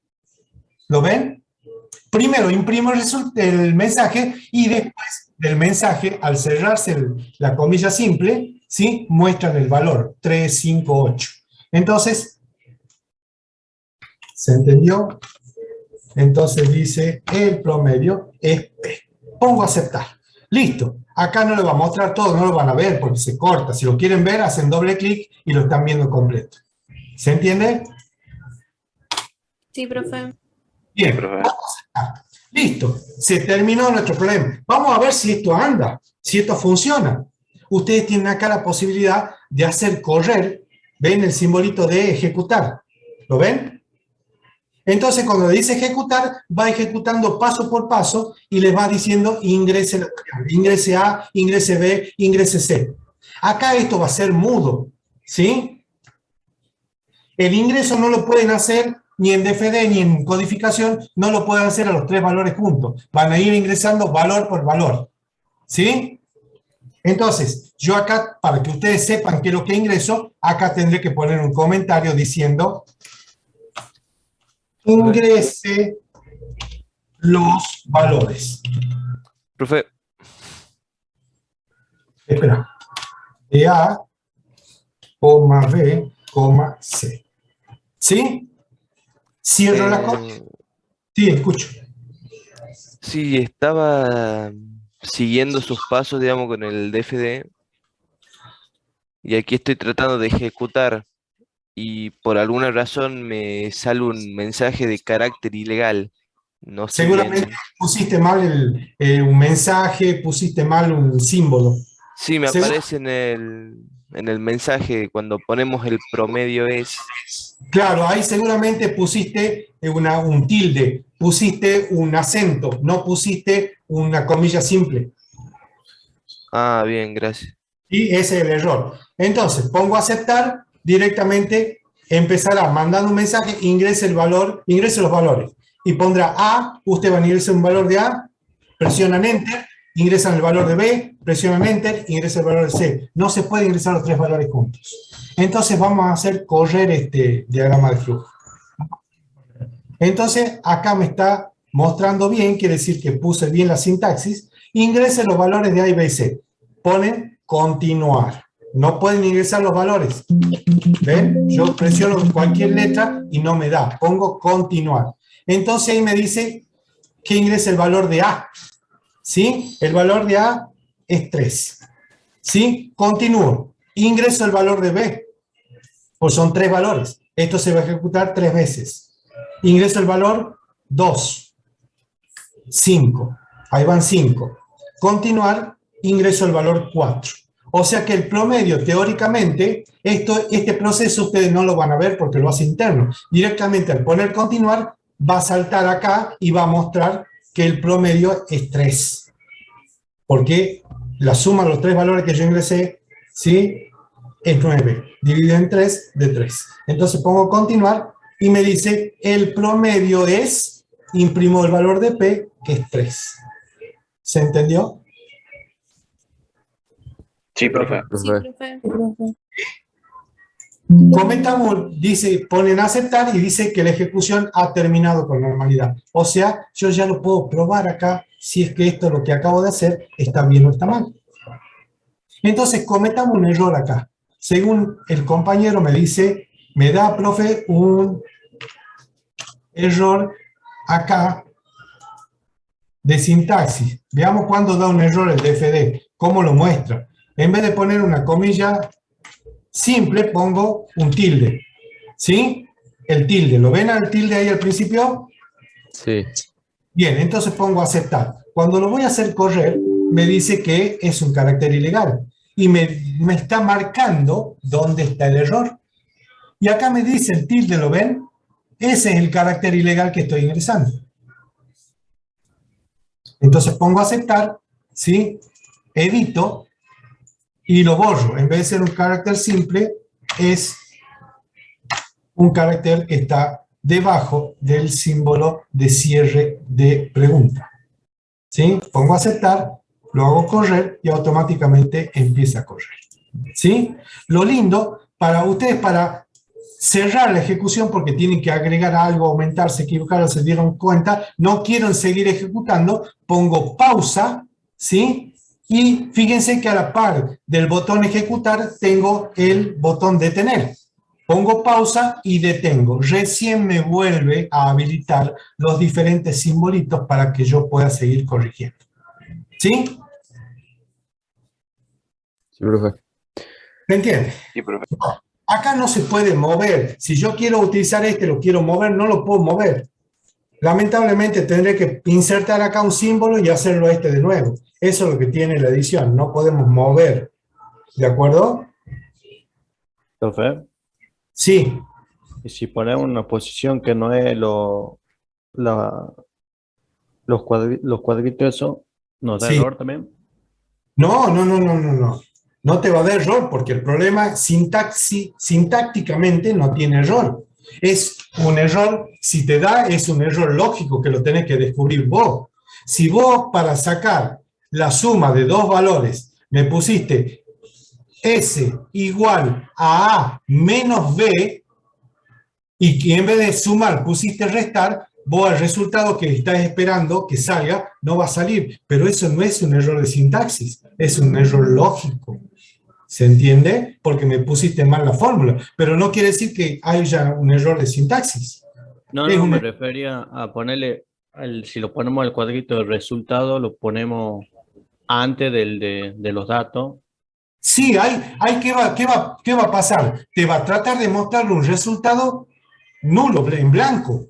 ¿Lo ven? Primero imprimo el mensaje y después del mensaje, al cerrarse la comilla simple, ¿sí? Muestran el valor, 3, 5, 8. Entonces, ¿se entendió? Entonces dice, el promedio es P. Pongo aceptar. Listo. Acá no le va a mostrar todo, no lo van a ver porque se corta. Si lo quieren ver, hacen doble clic y lo están viendo completo. ¿Se entiende? Sí, profe. Bien. Sí, profe. Listo. Se terminó nuestro problema. Vamos a ver si esto anda, si esto funciona. Ustedes tienen acá la posibilidad de hacer correr. ¿Ven el simbolito de ejecutar? ¿Lo ven? Entonces, cuando dice ejecutar, va ejecutando paso por paso y les va diciendo ingrese A, ingrese B, ingrese C. Acá esto va a ser mudo, ¿sí? El ingreso no lo pueden hacer ni en DFD ni en codificación, no lo pueden hacer a los 3 valores juntos. Van a ir ingresando valor por valor, ¿sí? Entonces, yo acá, para que ustedes sepan qué es lo que ingreso, acá tendré que poner un comentario diciendo... ingrese los valores. Profe, Espera. De A, coma B, coma C. ¿Sí? Cierro la cosa. Sí, escucho. sí, estaba siguiendo sus pasos, digamos, con el DFD. Y aquí estoy tratando de ejecutar. Y por alguna razón me sale un mensaje de carácter ilegal. No sé Seguramente bien. pusiste mal un mensaje, pusiste mal un símbolo. Sí, me Segu- aparece en el mensaje cuando ponemos el promedio es. Claro, ahí seguramente pusiste un tilde, pusiste un acento, no pusiste una comilla simple. Ah, bien, gracias. Y ese es el error. Entonces, pongo aceptar, directamente empezará mandando un mensaje, ingrese el valor, ingrese los valores. Y pondrá A, usted va a ingresar un valor de A, presionan Enter, ingresan el valor de B, presionan Enter, ingresa el valor de C. No se puede ingresar los tres valores juntos. Entonces vamos a hacer correr este diagrama de flujo. Entonces, acá me está mostrando bien, quiere decir que puse bien la sintaxis. Ingrese los valores de A y B y C. Ponen continuar. No pueden ingresar los valores. ¿Ven? Yo presiono cualquier letra y no me da. Pongo continuar. Entonces ahí me dice que ingrese el valor de A. ¿Sí? El valor de A es 3. ¿Sí? Continúo. Ingreso el valor de B. Pues son 3 valores. Esto se va a ejecutar 3 veces. Ingreso el valor 2. 5. Ahí van 5. Continuar, ingreso el valor 4. O sea que el promedio, teóricamente, este proceso ustedes no lo van a ver porque lo hace interno. Directamente al poner continuar, va a saltar acá y va a mostrar que el promedio es 3. Porque la suma de los 3 valores que yo ingresé, ¿sí?, es 9. Dividido en 3, de 3. Entonces pongo continuar y me dice el promedio es, imprimo el valor de P, que es 3. ¿Se entendió? Sí, profe. Sí, profe. Comentamos, dice, ponen a aceptar y dice que la ejecución ha terminado con normalidad. O sea, yo ya lo puedo probar acá si es que esto, lo que acabo de hacer, está bien o está mal. Entonces, cometamos un error acá. Según el compañero me dice, me da, profe, un error acá de sintaxis. Veamos cuándo da un error el DFD, cómo lo muestra. En vez de poner una comilla simple, pongo un tilde. ¿Sí? El tilde. ¿Lo ven al tilde ahí al principio? Sí. Bien, entonces pongo aceptar. Cuando lo voy a hacer correr, me dice que es un carácter ilegal. Y me está marcando dónde está el error. Y acá me dice el tilde, ¿lo ven? Ese es el carácter ilegal que estoy ingresando. Entonces pongo aceptar, ¿sí? Edito y lo borro. En vez de ser un carácter simple, es un carácter que está debajo del símbolo de cierre de pregunta. ¿Sí? Pongo aceptar, lo hago correr y automáticamente empieza a correr. ¿Sí? Lo lindo para ustedes, para cerrar la ejecución, porque tienen que agregar algo, aumentar, se equivocaron, se dieron cuenta, no quieren seguir ejecutando, pongo pausa, ¿sí? Y fíjense que a la par del botón ejecutar tengo el botón detener. Pongo pausa y detengo. Recién me vuelve a habilitar los diferentes simbolitos para que yo pueda seguir corrigiendo. ¿Sí? Sí, profe. ¿Me entiende? Sí, profe. Acá no se puede mover. Si yo quiero utilizar lo quiero mover, no lo puedo mover. Lamentablemente tendré que insertar acá un símbolo y hacerlo de nuevo. Eso es lo que tiene la edición. No podemos mover. ¿De acuerdo? Profe, Sí. y si ponemos una posición que no es los cuadritos, eso, ¿nos da Sí. error también? No. No te va a dar error porque el problema sintácticamente no tiene error. Es un error, si te da, es un error lógico que lo tenés que descubrir vos. Si vos para sacar la suma de dos valores me pusiste S igual a A menos B y que en vez de sumar pusiste restar, vos el resultado que estás esperando que salga no va a salir. Pero eso no es un error de sintaxis, es un error lógico. ¿Se entiende? Porque me pusiste mal la fórmula. Pero no quiere decir que haya un error de sintaxis. No, me refería a ponerle, si lo ponemos al cuadrito de resultado, lo ponemos antes de los datos. Sí, ¿qué va a pasar? Te va a tratar de mostrar un resultado nulo, en blanco.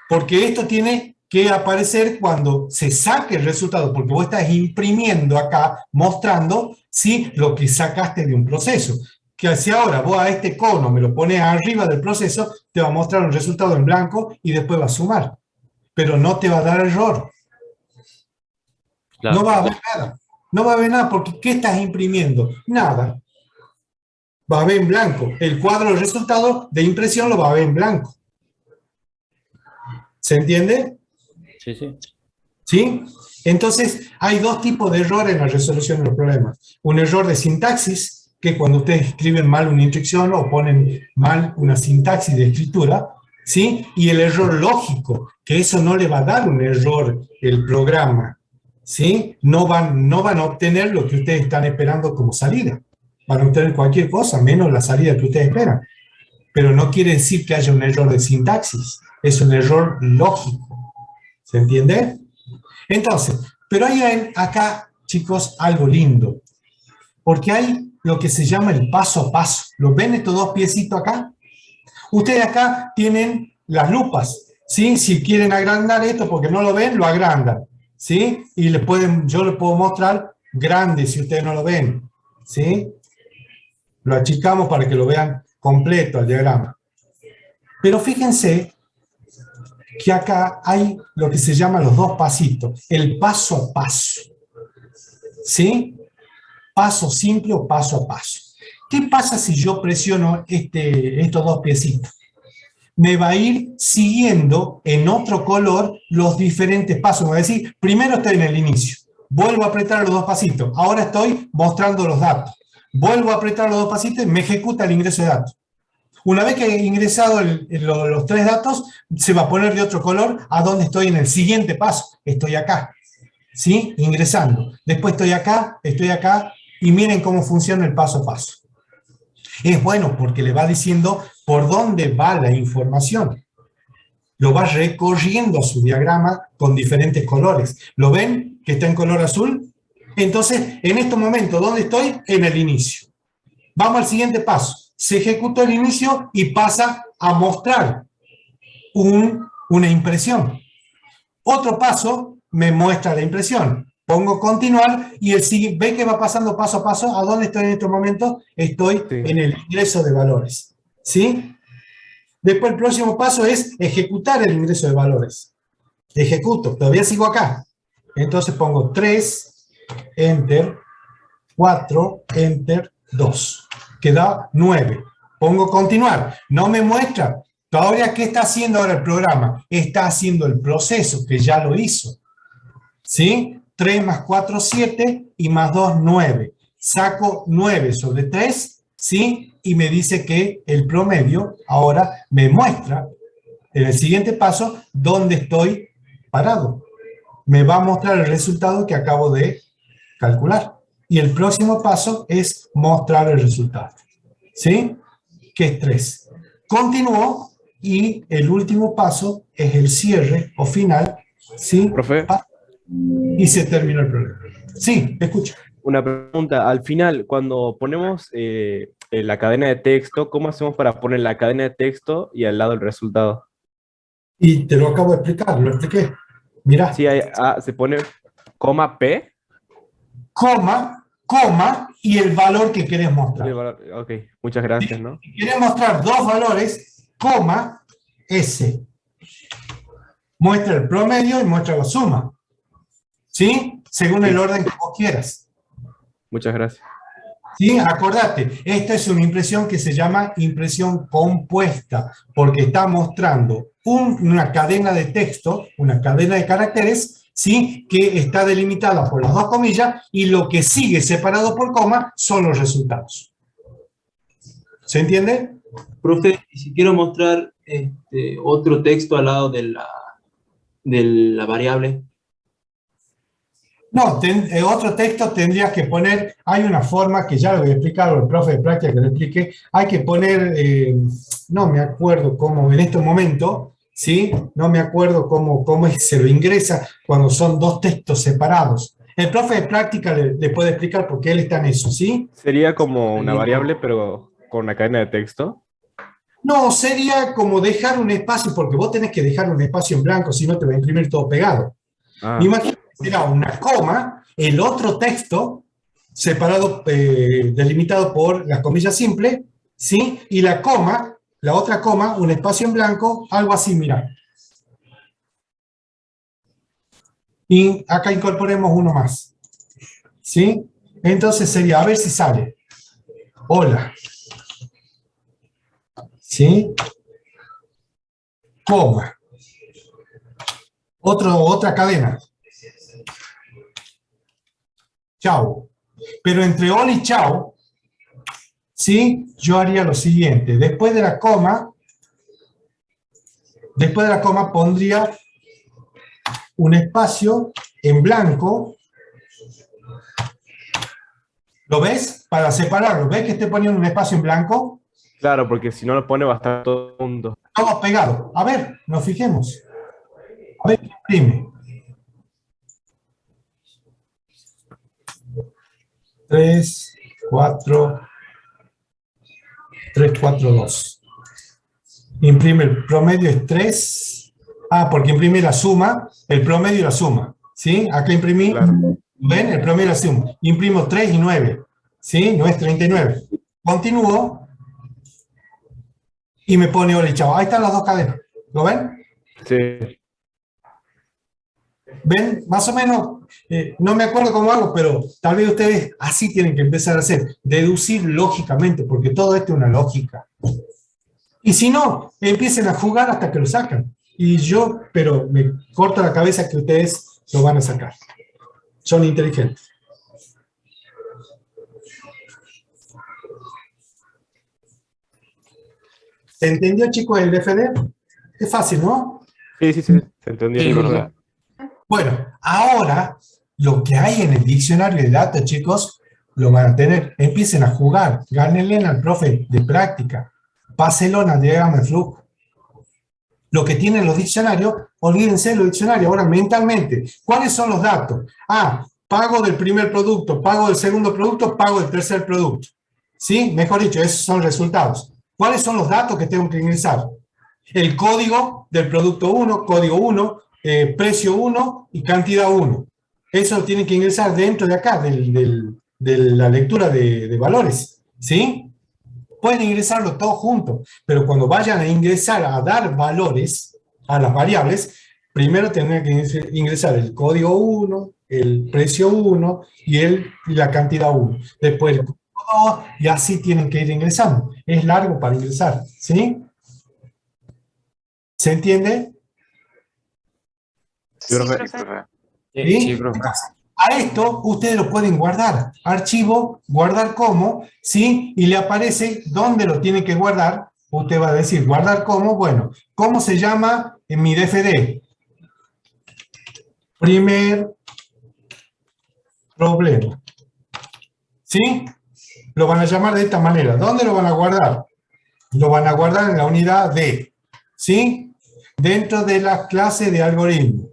Porque esto tiene que aparecer cuando se saque el resultado, porque vos estás imprimiendo acá, mostrando, ¿sí?, lo que sacaste de un proceso. Que si ahora vos a este cono me lo pones arriba del proceso, te va a mostrar un resultado en blanco y después va a sumar. Pero no te va a dar error. Claro. No va a haber nada. No va a ver nada porque ¿qué estás imprimiendo? Nada. Va a ver en blanco. El cuadro de resultado de impresión lo va a ver en blanco. ¿Se entiende? Sí, sí. ¿Sí? Entonces, hay dos tipos de errores en la resolución de los problemas. Un error de sintaxis, que cuando ustedes escriben mal una instrucción o ponen mal una sintaxis de escritura, ¿sí? Y el error lógico, que eso no le va a dar un error el programa, ¿sí? No van a obtener lo que ustedes están esperando como salida. Van a obtener cualquier cosa, menos la salida que ustedes esperan. Pero no quiere decir que haya un error de sintaxis, es un error lógico. ¿Se entiende? Entonces, pero hay acá, chicos, algo lindo, porque hay lo que se llama el paso a paso. ¿Los ven estos dos piecitos acá? Ustedes acá tienen las lupas, ¿sí? Si quieren agrandar esto porque no lo ven, lo agrandan, ¿sí? Y yo les puedo mostrar grande si ustedes no lo ven, ¿sí? Lo achicamos para que lo vean completo al diagrama. Pero fíjense que acá hay lo que se llama los dos pasitos, el paso a paso, ¿sí? Paso simple o paso a paso. ¿Qué pasa si yo presiono estos dos piecitos? Me va a ir siguiendo en otro color los diferentes pasos. Me va a decir, primero estoy en el inicio, vuelvo a apretar los dos pasitos, ahora estoy mostrando los datos, vuelvo a apretar los dos pasitos y me ejecuta el ingreso de datos. Una vez que he ingresado los tres datos, se va a poner de otro color a donde estoy en el siguiente paso. Estoy acá, ¿sí? Ingresando. Después estoy acá, y miren cómo funciona el paso a paso. Es bueno porque le va diciendo por dónde va la información. Lo va recorriendo a su diagrama con diferentes colores. ¿Lo ven que está en color azul? Entonces, en este momento, ¿dónde estoy? En el inicio. Vamos al siguiente paso. Se ejecutó el inicio y pasa a mostrar una impresión. Otro paso me muestra la impresión. Pongo continuar y ve que va pasando paso a paso. ¿A dónde estoy en este momento? Estoy en el ingreso de valores. ¿Sí? Después el próximo paso es ejecutar el ingreso de valores. Ejecuto, todavía sigo acá. Entonces pongo 3, Enter, 4, Enter, 2. Queda 9. Pongo continuar. No me muestra. Todavía, ¿qué está haciendo ahora el programa? Está haciendo el proceso que ya lo hizo. ¿Sí? 3 más 4, 7 y más 2, 9. Saco 9 sobre 3, ¿sí? Y me dice que el promedio ahora me muestra en el siguiente paso dónde estoy parado. Me va a mostrar el resultado que acabo de calcular. Y el próximo paso es mostrar el resultado. ¿Sí? Que es 3. Continúo y el último paso es el cierre o final. ¿Sí? Profe. Y se terminó el problema. Sí, escucho. Una pregunta. Al final, cuando ponemos la cadena de texto, ¿cómo hacemos para poner la cadena de texto y al lado el resultado? Y te lo acabo de explicar, lo expliqué. Mirá. Sí, se pone coma P. Coma y el valor que querés mostrar. Ok, muchas gracias, ¿no? Si querés mostrar dos valores, coma, S. Muestra el promedio y muestra la suma. ¿Sí? Según el orden que vos quieras. Muchas gracias. ¿Sí? Acordate, esta es una impresión que se llama impresión compuesta, porque está mostrando una cadena de texto, una cadena de caracteres, ¿sí? Que está delimitada por las dos comillas y lo que sigue separado por coma son los resultados. ¿Se entiende? Profe, y si quiero mostrar otro texto al lado de la variable. No, otro texto tendrías que poner, hay una forma que ya lo voy a explicar, el profe de práctica que lo explique, hay que poner, no me acuerdo cómo en este momento, ¿sí? No me acuerdo cómo se lo ingresa cuando son dos textos separados. El profe de práctica le puede explicar porque él está en eso, ¿sí? Sería como una variable, pero con una cadena de texto. No, sería como dejar un espacio, porque vos tenés que dejar un espacio en blanco, si no te va a imprimir todo pegado. Imagínate, será una coma, el otro texto, separado, delimitado por las comillas simples, ¿sí? Y la coma, la otra coma, un espacio en blanco, algo así, mirá. Y acá incorporemos uno más. ¿Sí? Entonces sería, a ver si sale. Hola. ¿Sí? Coma. Otra cadena. Chao. Pero entre hola y chao, ¿sí? Yo haría lo siguiente. Después de la coma pondría un espacio en blanco. ¿Lo ves? Para separarlo. ¿Ves que estoy poniendo un espacio en blanco? Claro, porque si no lo pone va a estar todo junto. Todos pegados. A ver, nos fijemos. A ver qué imprime. 3, 4, 3, 4, 2. Imprime el promedio es 3. Ah, porque imprime la suma, el promedio y la suma. ¿Sí? Acá imprimí, Claro. ¿ven? El promedio y la suma. Imprimo 3 y 9. ¿Sí? No es 39. Continúo y me pone hola y chao. Ahí están las dos cadenas. ¿Lo ven? Sí. ¿Ven? Más o menos, no me acuerdo cómo hago, pero tal vez ustedes así tienen que empezar a hacer. Deducir lógicamente, porque todo esto es una lógica. Y si no, empiecen a jugar hasta que lo sacan. Y yo, pero me corta la cabeza que ustedes lo van a sacar. Son inteligentes. ¿Se entendió, chicos, el DFD? Es fácil, ¿no? Sí, se entendió. Sí, profe. Bueno, ahora lo que hay en el diccionario de datos, chicos, lo van a tener. Empiecen a jugar. Gánenle al profe de práctica. Pásenlo al diagrama de flujo. Lo que tienen los diccionarios, olvídense de los diccionarios. Ahora, mentalmente, ¿cuáles son los datos? Ah, pago del primer producto, pago del segundo producto, pago del tercer producto. ¿Sí? Mejor dicho, esos son resultados. ¿Cuáles son los datos que tengo que ingresar? El código del producto 1, código 1, precio 1 y cantidad 1. Eso lo tienen que ingresar dentro de acá, de la lectura de valores. ¿Sí? Pueden ingresarlo todo junto, pero cuando vayan a ingresar a dar valores a las variables, primero tendrán que ingresar el código 1, el precio 1 y la cantidad 1. Después el código 2 y así tienen que ir ingresando. Es largo para ingresar, ¿sí? ¿Se entiende? Sí, profe. ¿Sí? Sí, profe. A esto ustedes lo pueden guardar. Archivo, guardar como, ¿sí? Y le aparece dónde lo tienen que guardar. Usted va a decir, guardar como, bueno, ¿cómo se llama en mi DFD? Primer problema. ¿Sí? Lo van a llamar de esta manera. ¿Dónde lo van a guardar? Lo van a guardar en la unidad D. ¿Sí? Dentro de la clase de algoritmo.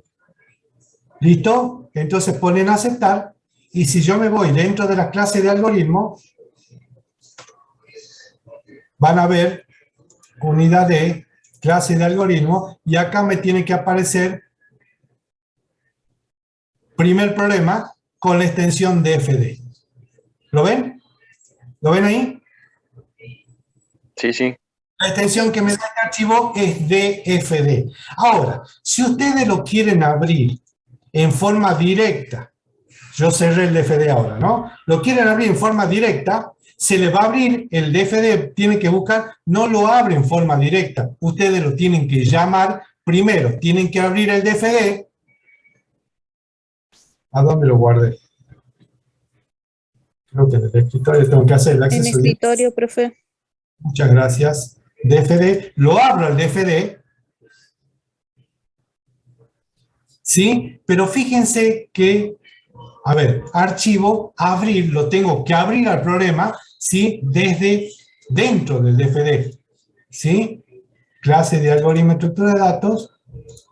¿Listo? Entonces ponen aceptar, y si yo me voy dentro de la clase de algoritmo, van a ver unidad de clase de algoritmo, y acá me tiene que aparecer primer problema con la extensión DFD. ¿Lo ven? ¿Lo ven ahí? Sí. La extensión que me da el archivo es DFD. Ahora, si ustedes lo quieren abrir en forma directa, yo cerré el DFD ahora, ¿no? Lo quieren abrir en forma directa, se le va a abrir el DFD, tienen que buscar, no lo abre en forma directa, ustedes lo tienen que llamar primero, tienen que abrir el DFD. ¿A dónde lo guardé? Creo que en el escritorio tengo que hacer el acceso. En escritorio, profe. Muchas gracias. DFD, lo abro el DFD. ¿Sí? Pero fíjense que, a ver, archivo, abrir, lo tengo que abrir al problema, ¿sí? Desde dentro del DFD, ¿sí? Clase de algoritmo de estructura de datos,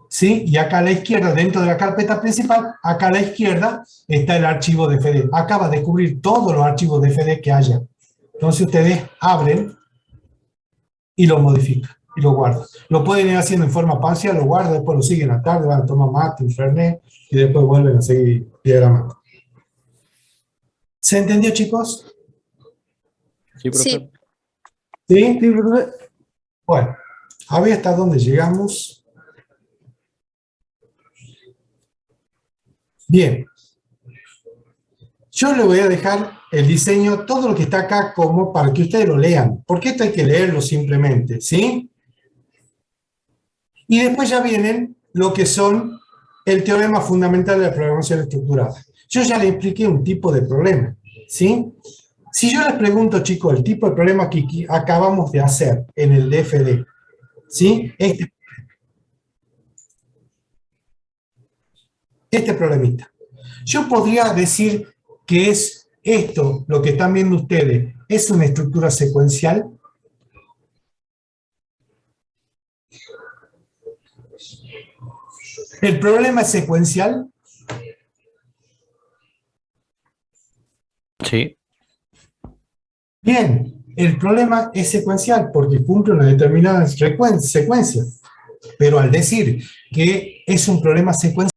¿sí? Y acá a la izquierda, dentro de la carpeta principal, acá a la izquierda está el archivo DFD. Acá va a descubrir todos los archivos DFD que haya. Entonces ustedes abren y lo modifican y lo guardan. Lo pueden ir haciendo en forma parcial, lo guardan, después lo siguen a la tarde, van a tomar mate, un fernet, y después vuelven a seguir diagramando. ¿Se entendió, chicos? Sí, profe. Sí. ¿Sí? Bueno, a ver hasta dónde llegamos. Bien. Yo le voy a dejar el diseño, todo lo que está acá, como para que ustedes lo lean, porque esto hay que leerlo simplemente, ¿sí? Y después ya vienen lo que son el teorema fundamental de la programación estructurada. Yo ya les expliqué un tipo de problema, ¿sí? Si yo les pregunto, chicos, el tipo de problema que acabamos de hacer en el DFD, ¿sí? Este problemita. Yo podría decir que es esto, lo que están viendo ustedes, ¿es una estructura secuencial? ¿El problema es secuencial? Sí. Bien, el problema es secuencial porque cumple una determinada secuencia. Pero al decir que es un problema secuencial,